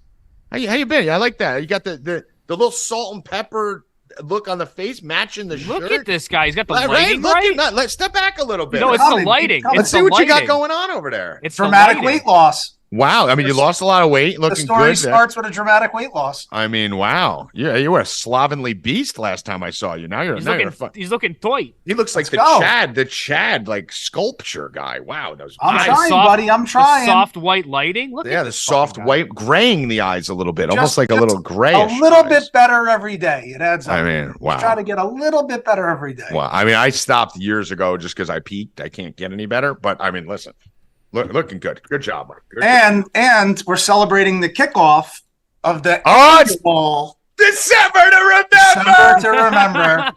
Speaker 2: How you been? I like that. You got the little salt and pepper look on the face matching the shirt.
Speaker 4: Look at this guy. He's got the lighting right.
Speaker 2: Let's step back a little bit.
Speaker 4: No, it's the lighting.
Speaker 2: Let's see what you got going on over there.
Speaker 6: It's dramatic weight loss.
Speaker 2: Wow. I mean, you lost a lot of weight. Looking good.
Speaker 6: The story starts with a dramatic weight loss.
Speaker 2: I mean, wow. Yeah, you were a slovenly beast last time I saw you. Now you're
Speaker 4: he's looking toy.
Speaker 2: He looks like the Chad like sculpture guy. Wow.
Speaker 6: I'm trying, buddy. I'm trying.
Speaker 4: The soft white lighting. Look at
Speaker 2: the soft white, graying the eyes a little bit, almost like a little gray.
Speaker 6: A little bit better every day. It adds up.
Speaker 2: I mean, wow.
Speaker 6: Try to get a little bit better every day.
Speaker 2: Well, I mean, I stopped years ago just because I peaked. I can't get any better. But I mean, listen. Looking good. Good job, Mike.
Speaker 6: And we're celebrating the kickoff of the
Speaker 2: ball. December to remember.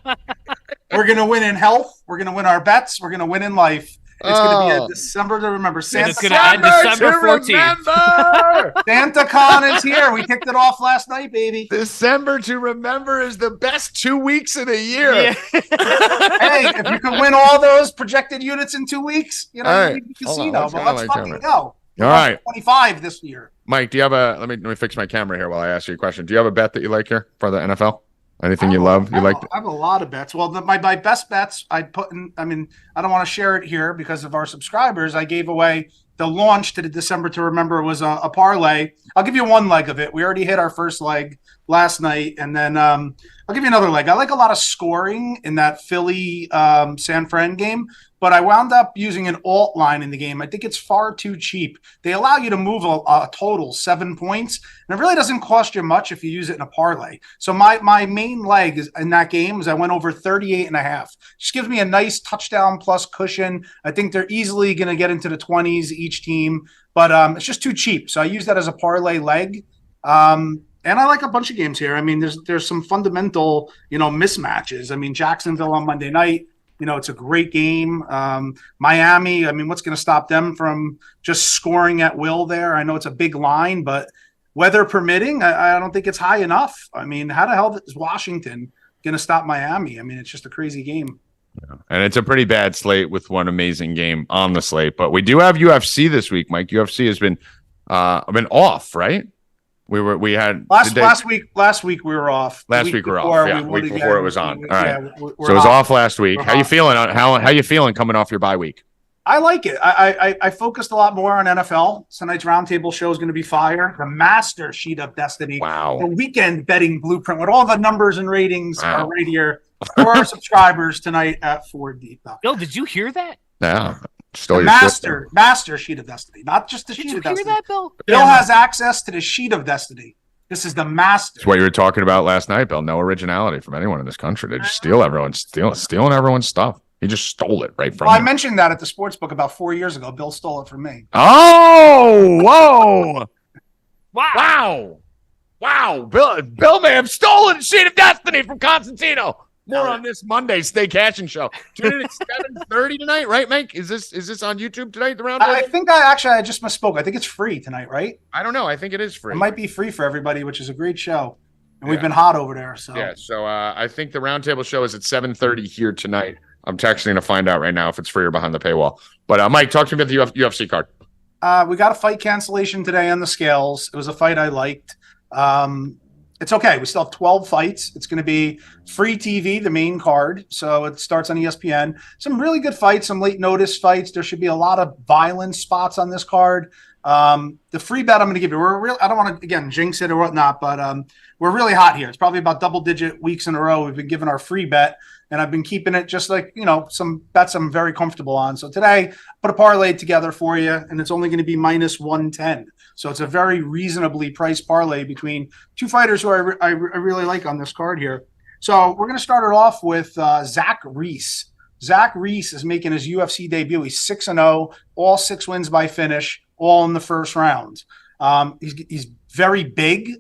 Speaker 6: We're going to win in health. We're going to win our bets. We're going to win in life. It's going to be a December to remember.
Speaker 4: It's going to end December 14th.
Speaker 6: Santa Con is here. We kicked it off last night, baby.
Speaker 2: December to remember is the best 2 weeks of the year.
Speaker 6: Yeah. Hey, if you can win all those projected units in 2 weeks, you need the casino. But let's fucking go.
Speaker 2: All right.
Speaker 6: 25 this year.
Speaker 2: Mike, do you have let me fix my camera here while I ask you a question. Do you have a bet that you like here for the NFL? Anything you love? I
Speaker 6: have a lot of bets. Well, my best bets I put in. I mean, I don't want to share it here because of our subscribers. I gave away the launch to the December to remember was a parlay. I'll give you one leg of it. We already hit our first leg last night, and then I'll give you another leg. I like a lot of scoring in that Philly San Fran game, but I wound up using an alt line in the game. I think it's far too cheap. They allow you to move a total 7 points, and it really doesn't cost you much if you use it in a parlay. So my main leg is in that game is I went over 38.5. Just gives me a nice touchdown plus cushion. I think they're easily going to get into the 20s each team, but it's just too cheap. So I use that as a parlay leg. And I like a bunch of games here. I mean, there's some fundamental, mismatches. I mean, Jacksonville on Monday night, it's a great game. Miami, I mean, what's going to stop them from just scoring at will there? I know it's a big line, but weather permitting, I don't think it's high enough. I mean, how the hell is Washington going to stop Miami? I mean, it's just a crazy game.
Speaker 2: Yeah. And it's a pretty bad slate with one amazing game on the slate. But we do have UFC this week, Mike. UFC has been off, right? We had
Speaker 6: last week we were off.
Speaker 2: Last week we were off. Yeah, week before it was on. All right.
Speaker 6: So
Speaker 2: it was off last week. How you feeling? How you feeling coming off your bye week?
Speaker 6: I like it. I focused a lot more on NFL. Tonight's roundtable show is going to be fire. The master sheet of destiny.
Speaker 2: Wow.
Speaker 6: The weekend betting blueprint with all the numbers and ratings are right here for our subscribers tonight at 4D.
Speaker 4: Bill, did you hear that?
Speaker 2: Yeah. Stole
Speaker 6: The
Speaker 2: your
Speaker 6: master sheet of destiny, not just the
Speaker 4: Did
Speaker 6: sheet
Speaker 4: you
Speaker 6: of
Speaker 4: hear
Speaker 6: destiny.
Speaker 4: that, Bill?
Speaker 6: Bill has access to the sheet of destiny. This is the master.
Speaker 2: It's what you were talking about last night, Bill. No originality from anyone in this country. They just stealing everyone's stuff. He just stole it right from
Speaker 6: Well,
Speaker 2: you.
Speaker 6: I mentioned that at the sports book about 4 years ago. Bill stole it from me.
Speaker 2: Oh, whoa.
Speaker 4: Wow.
Speaker 2: Wow. Bill may have stolen the sheet of destiny from Constantino. More on this Monday Stay Cashin show. Tune in at 7:30 tonight, right, Mike? Is this on YouTube tonight? The round?
Speaker 6: I think I just misspoke. I think it's free tonight, right?
Speaker 2: I don't know. I think it is free.
Speaker 6: It might be free for everybody, which is a great show. And we've been hot over there. So
Speaker 2: yeah. So I think the roundtable show is at 7:30 here tonight. I'm texting to find out right now if it's free or behind the paywall. But Mike, talk to me about the UFC card.
Speaker 6: We got a fight cancellation today on the scales. It was a fight I liked. It's okay. We still have 12 fights. It's going to be free TV, the main card. So it starts on ESPN. Some really good fights, some late notice fights. There should be a lot of violent spots on this card. The free bet I'm going to give you, I don't want to, again, jinx it or whatnot, but we're really hot here. It's probably about double-digit weeks in a row we've been giving our free bet, and I've been keeping it just like, some bets I'm very comfortable on. So today, put a parlay together for you, and it's only going to be minus 110. So it's a very reasonably priced parlay between two fighters who I really like on this card here. So we're going to start it off with Zach Reese. Zach Reese is making his UFC debut. He's 6-0, all 6 wins by finish, all in the first round. He's very big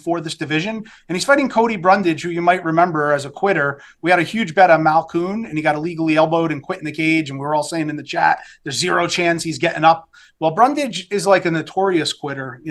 Speaker 6: for this division, and he's fighting Cody Brundage, who you might remember as a quitter. We had a huge bet on Malkoun, and he got illegally elbowed and quit in the cage, and we were all saying in the chat, there's zero chance he's getting up. Well, Brundage is like a notorious quitter.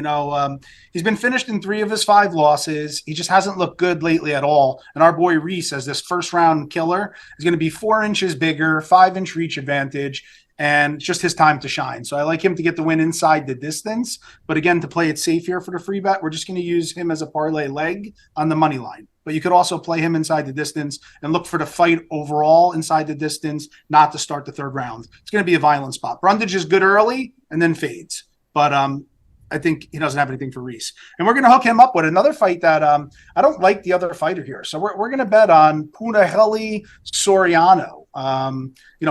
Speaker 6: He's been finished in 3 of his 5 losses. He just hasn't looked good lately at all. And our boy Reese, as this first-round killer, is going to be 4 inches bigger, 5-inch reach advantage, and it's just his time to shine. So I like him to get the win inside the distance. But again, to play it safe here for the free bet, we're just going to use him as a parlay leg on the money line. But you could also play him inside the distance and look for the fight overall inside the distance, not to start the 3rd round. It's going to be a violent spot. Brundage is good early and then fades. But I think he doesn't have anything for Reese. And we're going to hook him up with another fight that I don't like the other fighter here. So we're going to bet on Punahele Soriano.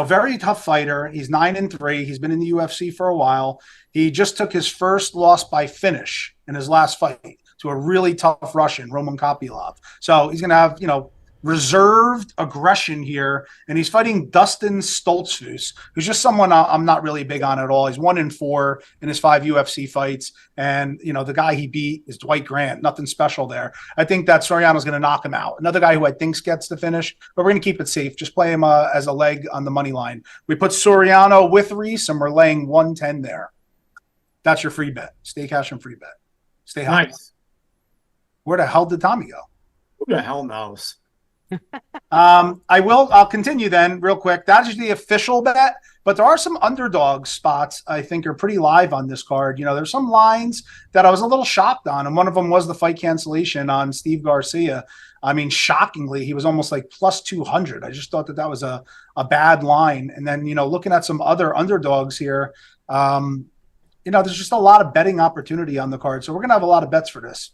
Speaker 6: Very tough fighter. He's 9-3. He's been in the UFC for a while. He just took his first loss by finish in his last fight to a really tough Russian, Roman Kopylov. So he's going to have, reserved aggression here, and he's fighting Dustin Stoltzfus, who's just someone I'm not really big on at all. He's 1-4 in his 5 UFC fights, and the guy he beat is Dwight Grant. Nothing special there. I think that Soriano's going to knock him out. Another guy who I think gets the finish, but we're going to keep it safe. Just play him as a leg on the money line. We put Soriano with Reese, and we're laying 110 there. That's your free bet. Stay cash and free bet. Stay high.
Speaker 3: Nice.
Speaker 6: Where the hell did Tommy go?
Speaker 3: Who the hell knows?
Speaker 6: I'll continue then real quick. That is the official bet, but there are some underdog spots I think are pretty live on this card. There's some lines that I was a little shocked on, and one of them was the fight cancellation on Steve Garcia. I mean, shockingly, he was almost like plus 200. I just thought that was a bad line. And then, looking at some other underdogs here, there's just a lot of betting opportunity on the card. So we're going to have a lot of bets for this.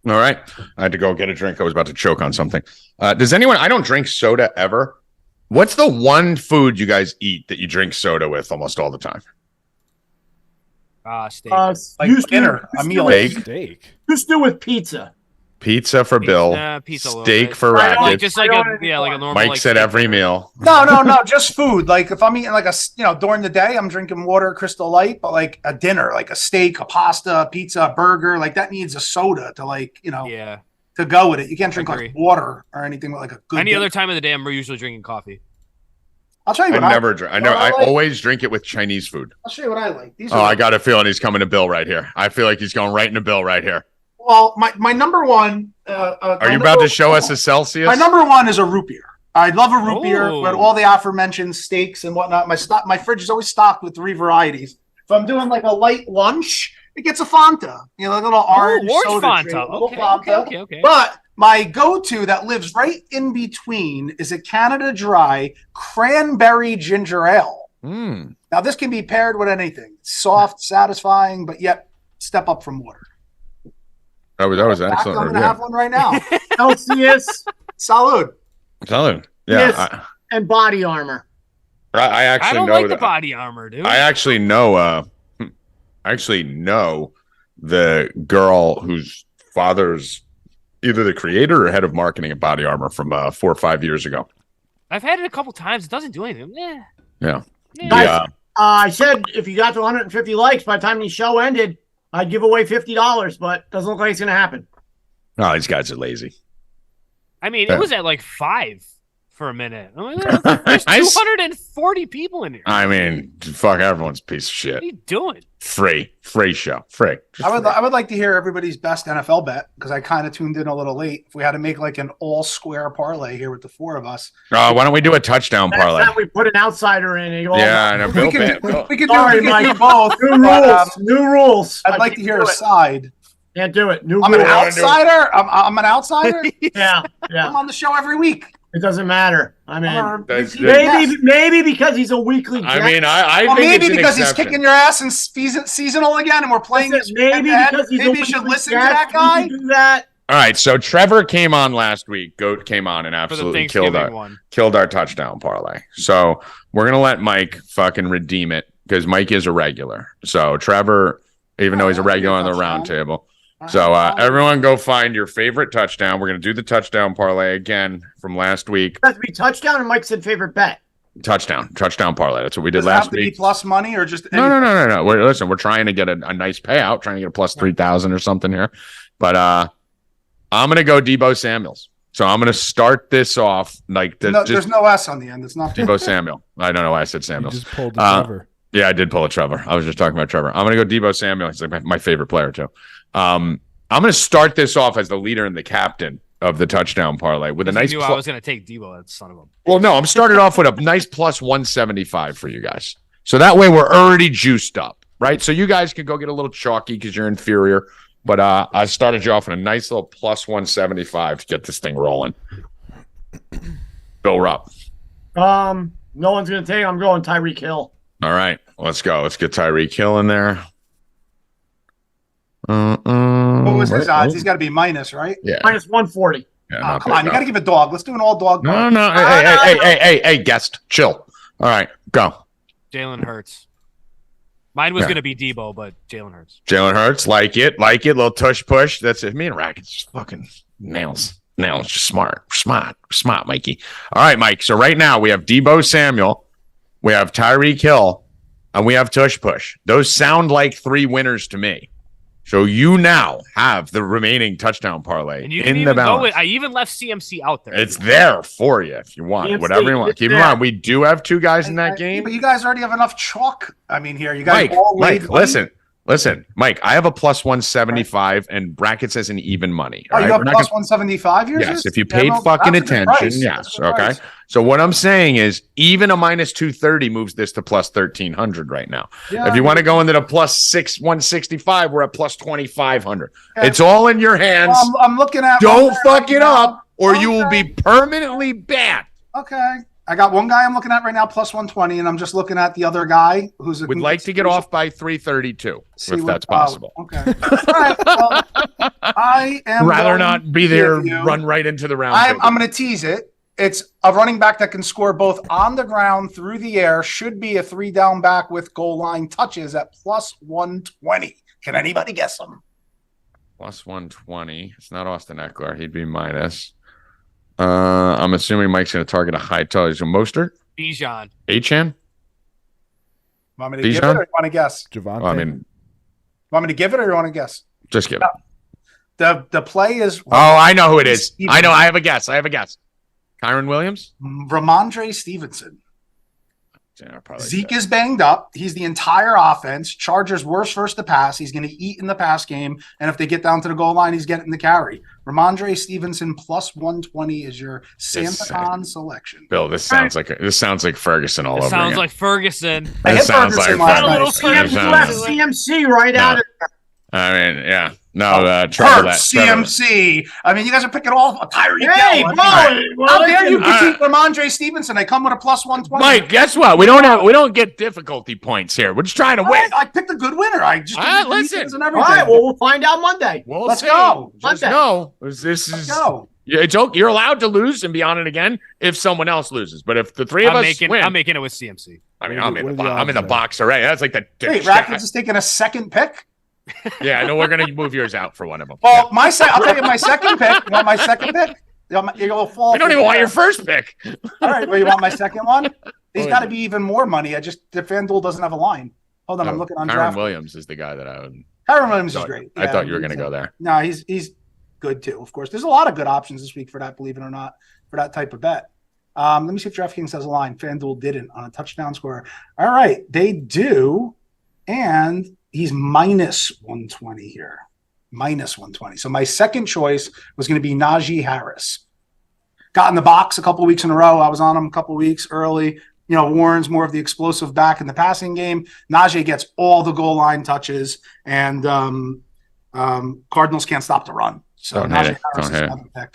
Speaker 2: All right. I had to go get a drink. I was about to choke on something. I don't drink soda ever. What's the one food you guys eat that you drink soda with almost all the time?
Speaker 4: Steak.
Speaker 6: Like dinner, a meal.
Speaker 1: Steak.
Speaker 3: Just do with pizza.
Speaker 2: Pizza for Bill.
Speaker 4: Pizza
Speaker 2: Steak for Rackets.
Speaker 4: Just like a normal.
Speaker 2: Mike said every meal.
Speaker 6: No, just food. Like if I'm eating during the day, I'm drinking water, Crystal Light, but like a dinner, like a steak, a pasta, a pizza, a burger, like that needs a soda to to go with it. You can't drink like water or anything with like a good
Speaker 4: Any
Speaker 6: dinner.
Speaker 4: other time of the day, I'm usually drinking coffee.
Speaker 6: I'll tell you what
Speaker 2: I always drink it with Chinese food.
Speaker 6: I'll show you what I like.
Speaker 2: I got a feeling he's coming to Bill right here. I feel like he's going right into Bill right here.
Speaker 6: Well, my number one.
Speaker 2: Are you about to show us a Celsius?
Speaker 6: My number one is a root beer. I love a root beer with all the aforementioned steaks and whatnot. My fridge is always stocked with 3 varieties. If I'm doing like a light lunch, it gets a Fanta. A little orange soda
Speaker 4: Fanta.
Speaker 6: Drink,
Speaker 4: Okay.
Speaker 6: But my go-to that lives right in between is a Canada Dry cranberry ginger ale. Now, this can be paired with anything. It's soft, satisfying, but yet step up from water.
Speaker 2: That was excellent.
Speaker 6: I'm going to have one right now.
Speaker 3: LCS.
Speaker 6: Salud.
Speaker 2: Salud.
Speaker 3: Yeah. And body armor.
Speaker 2: I actually
Speaker 4: I don't
Speaker 2: know
Speaker 4: like the
Speaker 2: that.
Speaker 4: body armor, dude.
Speaker 2: I actually know the girl whose father's either the creator or head of marketing at Body Armor from 4 or 5 years ago.
Speaker 4: I've had it a couple times. It doesn't do anything.
Speaker 2: Yeah.
Speaker 3: Guys, I said if you got to 150 likes by the time the show ended, I'd give away $50, but doesn't look like it's going to happen.
Speaker 2: Oh, these guys are lazy.
Speaker 4: I mean, it was at like 5 for a minute. There's 240 people in here.
Speaker 2: I mean, fuck, everyone's a piece of shit.
Speaker 4: What are you doing?
Speaker 2: Free show. Free.
Speaker 6: I would like to hear everybody's best NFL bet because I kind of tuned in a little late. If we had to make like an all square parlay here with the 4 of us,
Speaker 2: why don't we do a touchdown parlay?
Speaker 3: Next time we put an outsider in.
Speaker 2: Yeah, and
Speaker 6: we can do both.
Speaker 3: New rules. New rules.
Speaker 6: I'd like to hear a side.
Speaker 3: Can't do it.
Speaker 6: I'm an outsider. I'm an outsider.
Speaker 3: Yeah.
Speaker 6: I'm on the show every week.
Speaker 3: It doesn't matter. I mean,
Speaker 2: That's
Speaker 3: maybe because he's a weekly guest.
Speaker 2: I mean, I think
Speaker 6: maybe
Speaker 2: it's
Speaker 6: because
Speaker 2: an
Speaker 6: he's kicking your ass and seasonal again, and we're playing this.
Speaker 3: Maybe because he's
Speaker 6: maybe you should listen to that guy.
Speaker 3: Do that.
Speaker 2: All right, so Trevor came on last week. Goat came on and absolutely killed our touchdown parlay. So we're gonna let Mike fucking redeem it because Mike is a regular. So Trevor, even though he's a regular on the round table. So everyone go find your favorite touchdown. We're going to do the touchdown parlay again from last week.
Speaker 3: It has to be touchdown, and Mike said favorite bet.
Speaker 2: Touchdown parlay. That's what we did
Speaker 6: Does it
Speaker 2: last
Speaker 6: have to
Speaker 2: week.
Speaker 6: be plus money or just
Speaker 2: No. Listen, we're trying to get a nice payout, trying to get a plus 3,000 or something here. But I'm going to go Deebo Samuels. So I'm going to start this off like
Speaker 6: there's no S on the end. It's not
Speaker 2: Deebo Samuel. I don't know why I said Samuels.
Speaker 1: You just pulled the Trevor.
Speaker 2: Yeah, I did pull a Trevor. I was just talking about Trevor. I'm going to go Deebo Samuel. He's like my favorite player too. I'm going to start this off as the leader and the captain of the touchdown parlay with a nice.
Speaker 4: I was going to take Debo, that son of a.
Speaker 2: Well, no, I'm starting off with a nice plus 175 for you guys. So that way we're already juiced up, right? So you guys can go get a little chalky because you're inferior. But I started you off with a nice little plus 175 to get this thing rolling. Bill Rupp.
Speaker 3: No one's going to take. I'm going Tyreek Hill.
Speaker 2: All right, let's go. Let's get Tyreek Hill in there.
Speaker 6: What was his odds? He's got to be minus, right?
Speaker 2: Yeah.
Speaker 3: Minus 140.
Speaker 2: Yeah,
Speaker 6: come on, you got to give a dog. Let's do an all dog.
Speaker 2: No. Hey, guest, chill. All right, go.
Speaker 4: Jalen Hurts. Mine was going to be Debo, but Jalen Hurts.
Speaker 2: Jalen Hurts, like it, little tush push. That's it. Me and Rackets just fucking nails. Just smart, Mikey. All right, Mike. So right now we have Deebo Samuel, we have Tyreek Hill, and we have tush push. Those sound like 3 winners to me. So you now have the remaining touchdown parlay
Speaker 4: and you
Speaker 2: in the balance.
Speaker 4: I even left CMC out there.
Speaker 2: It's there for you if you want.
Speaker 3: CMC,
Speaker 2: whatever you want. Keep in mind, we do have 2 guys in that game.
Speaker 6: But you guys already have enough chalk. I mean, here you guys.
Speaker 2: Mike, listen, Mike. I have a plus 175 and Rackets as an even money.
Speaker 6: Oh, you have plus 175 yours?
Speaker 2: Yes, if you paid fucking attention. Yes, okay. So what I'm saying is, even a minus 230 moves this to plus 1,300 right now. Yeah, if you want to go into the plus 165, we're at plus 2,500. Okay. It's all in your hands.
Speaker 6: Well, I'm looking at.
Speaker 2: Don't fuck it up, or you will be permanently banned.
Speaker 6: Okay. I got one guy I'm looking at right now, plus 120, and I'm just looking at the other guy who's.
Speaker 2: We'd like to get off by 332, if that's possible.
Speaker 6: Okay. All right. Well, I am
Speaker 2: rather not be there, run right into the round.
Speaker 6: I'm going to tease it. It's a running back that can score both on the ground, through the air. Should be a 3-down back with goal line touches at plus 120. Can anybody guess him?
Speaker 2: Plus 120. It's not Austin Eckler. He'd be minus. I'm assuming Mike's going to target a high total. So Mostert?
Speaker 4: Bijan.
Speaker 2: Achan?
Speaker 6: Want me to give it or you want to guess?
Speaker 1: Javonte.
Speaker 2: Well, I mean,
Speaker 6: want me to give it or you want to guess?
Speaker 2: Just give it.
Speaker 6: The play is.
Speaker 2: Oh, I know who it is. I know. I have a guess. Kyron Williams?
Speaker 6: Ramondre Stevenson.
Speaker 2: Yeah,
Speaker 6: Zeke is banged up. He's the entire offense. Chargers worst first to pass. He's going to eat in the pass game. And if they get down to the goal line, he's getting the carry. Ramondre Stevenson plus 120 is your Santa selection.
Speaker 2: Bill, this sounds like Ferguson all over.
Speaker 4: Sounds like Ferguson.
Speaker 2: It sounds like
Speaker 3: CMC right out of there.
Speaker 2: I mean, yeah. No, Trevor.
Speaker 6: CMC. I mean, you guys are picking all Tyreek Hill.
Speaker 3: Hey,
Speaker 6: how dare you critique Ramondre Stevenson? They come with a plus 120.
Speaker 2: Mike, guess what? We don't get difficulty points here. We're just trying to win.
Speaker 6: I picked a good winner. I just
Speaker 2: listen.
Speaker 3: All right, well, we'll find out Monday.
Speaker 6: Let's go.
Speaker 2: Just know this is.
Speaker 6: Let's go.
Speaker 2: You're allowed to lose and be on it again if someone else loses. But if the three of us win,
Speaker 4: I'm making it with CMC.
Speaker 2: I mean, I'm in the box already. That's like the
Speaker 6: Wait, Rackets is taking a second pick?
Speaker 2: Yeah, I know we're gonna move yours out for one of them.
Speaker 6: Well, I'll tell you my second pick. You want my second pick? You'll fall.
Speaker 2: We don't even want your first pick.
Speaker 6: All right, well, you want my second one? He's got to be even more money. The FanDuel doesn't have a line. Hold on, I'm looking on
Speaker 2: Kyron
Speaker 6: draft.
Speaker 2: Williams is the guy that I would.
Speaker 6: Kyron Williams is great.
Speaker 2: I thought you were going to go there.
Speaker 6: No, he's good too. Of course, there's a lot of good options this week for that. Believe it or not, for that type of bet. Let me see if DraftKings has a line. FanDuel didn't on a touchdown score. All right, they do, and he's minus 120 here. Minus 120. So my second choice was going to be Najee Harris. Got in the box a couple of weeks in a row. I was on him a couple of weeks early. Warren's more of the explosive back in the passing game. Najee gets all the goal line touches, and Cardinals can't stop the run. So Najee Harris is another pick.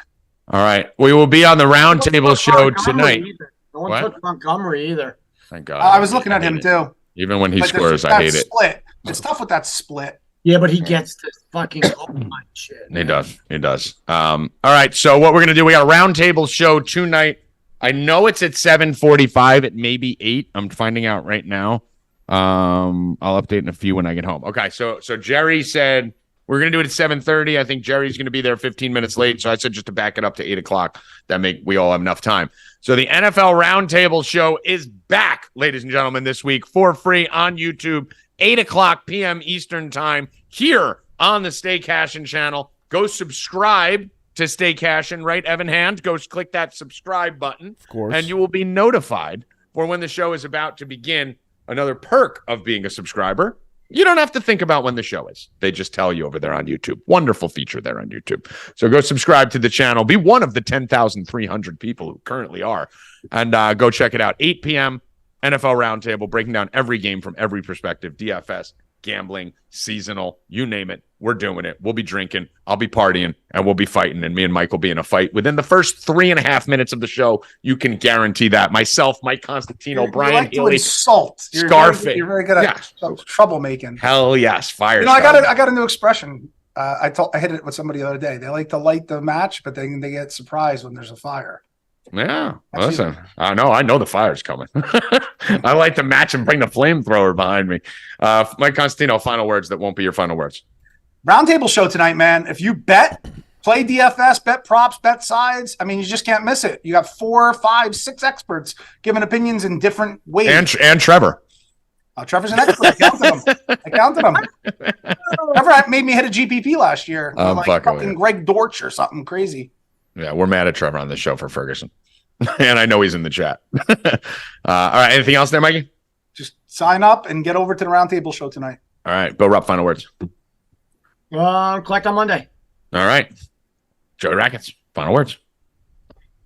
Speaker 2: All right. We will be on the roundtable show tonight.
Speaker 3: No one took Montgomery either.
Speaker 2: Thank God.
Speaker 6: I was looking at him too.
Speaker 2: Even when he scores, I hate it.
Speaker 6: Split. It's tough with that split.
Speaker 3: Yeah, but he gets to fucking goal line shit.
Speaker 2: He does. All right. So what we're going to do, we got a roundtable show tonight. I know it's at 7:45. It may be 8. I'm finding out right now. I'll update in a few when I get home. Okay. So Jerry said we're going to do it at 7:30. I think Jerry's going to be there 15 minutes late. So I said just to back it up to 8 o'clock. We all have enough time. So the NFL Roundtable Show is back, ladies and gentlemen, this week for free on YouTube, 8 o'clock p.m. Eastern time here on the Stay Cashin channel. Go subscribe to Stay Cashin, right, Evan Hand? Go click that subscribe button,
Speaker 1: of course,
Speaker 2: and you will be notified for when the show is about to begin. Another perk of being a subscriber, you don't have to think about when the show is. They just tell you over there on YouTube. Wonderful feature there on YouTube. So go subscribe to the channel. Be one of the 10,300 people who currently are. And go check it out. 8 p.m. NFL Roundtable, breaking down every game from every perspective. DFS, gambling, seasonal, you name it. We're doing it. We'll be drinking. I'll be partying, and we'll be fighting. And me and Mike will be in a fight. Within the first 3.5 minutes of the show, you can guarantee that. Myself, Mike Constantino, Brian
Speaker 6: like
Speaker 2: Healy,
Speaker 6: insult.
Speaker 2: Scarface.
Speaker 6: You're very good at troublemaking.
Speaker 2: Hell yes. Fire.
Speaker 6: I got a new expression. I hit it with somebody the other day. They like to light the match, but then they get surprised when there's a fire.
Speaker 2: Yeah, listen, I know the fire's coming. I like to match and bring the flamethrower behind me. Mike Constantino, final words that won't be your final words.
Speaker 6: Roundtable show tonight, man. If you bet, play DFS, bet props, bet sides, I mean, you just can't miss it. You got 4, 5, 6 experts giving opinions in different ways.
Speaker 2: And Trevor.
Speaker 6: Trevor's an expert. I counted him. Trevor made me hit a GPP last year. Like fucking Greg Dortch or something crazy.
Speaker 2: Yeah, we're mad at Trevor on this show for Ferguson. And I know he's in the chat. All right, anything else there, Mikey?
Speaker 6: Just sign up and get over to the Roundtable show tonight.
Speaker 2: All right, Bill Rupp, final words.
Speaker 3: Collect on Monday.
Speaker 2: All right. Joey Rackets, final words.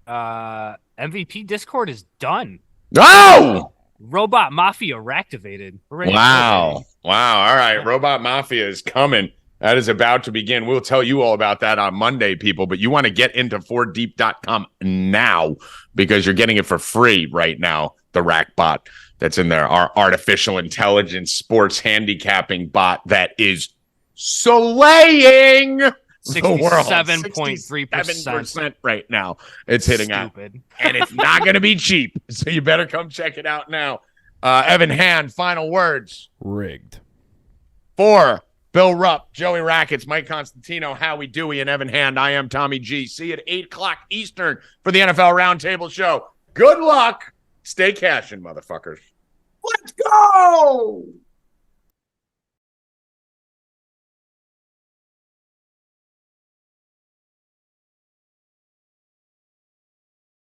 Speaker 4: MVP Discord is done.
Speaker 2: Oh!
Speaker 4: Robot Mafia reactivated.
Speaker 2: Wow. All right, Robot Mafia is coming. That is about to begin. We'll tell you all about that on Monday, people. But you want to get into 4deep.com now because you're getting it for free right now. The Rack bot that's in there, our artificial intelligence sports handicapping bot that is slaying
Speaker 4: 67.3%
Speaker 2: right now. It's hitting out. And it's not going to be cheap. So you better come check it out now. Evan Hand, final words.
Speaker 1: Rigged.
Speaker 2: For Bill Rupp, Joey Rackets, Mike Constantino, Howie, Dewey, and Evan Hand. I am Tommy G. See you at 8 o'clock Eastern for the NFL Roundtable Show. Good luck. Stay cashing, motherfuckers.
Speaker 3: Let's go!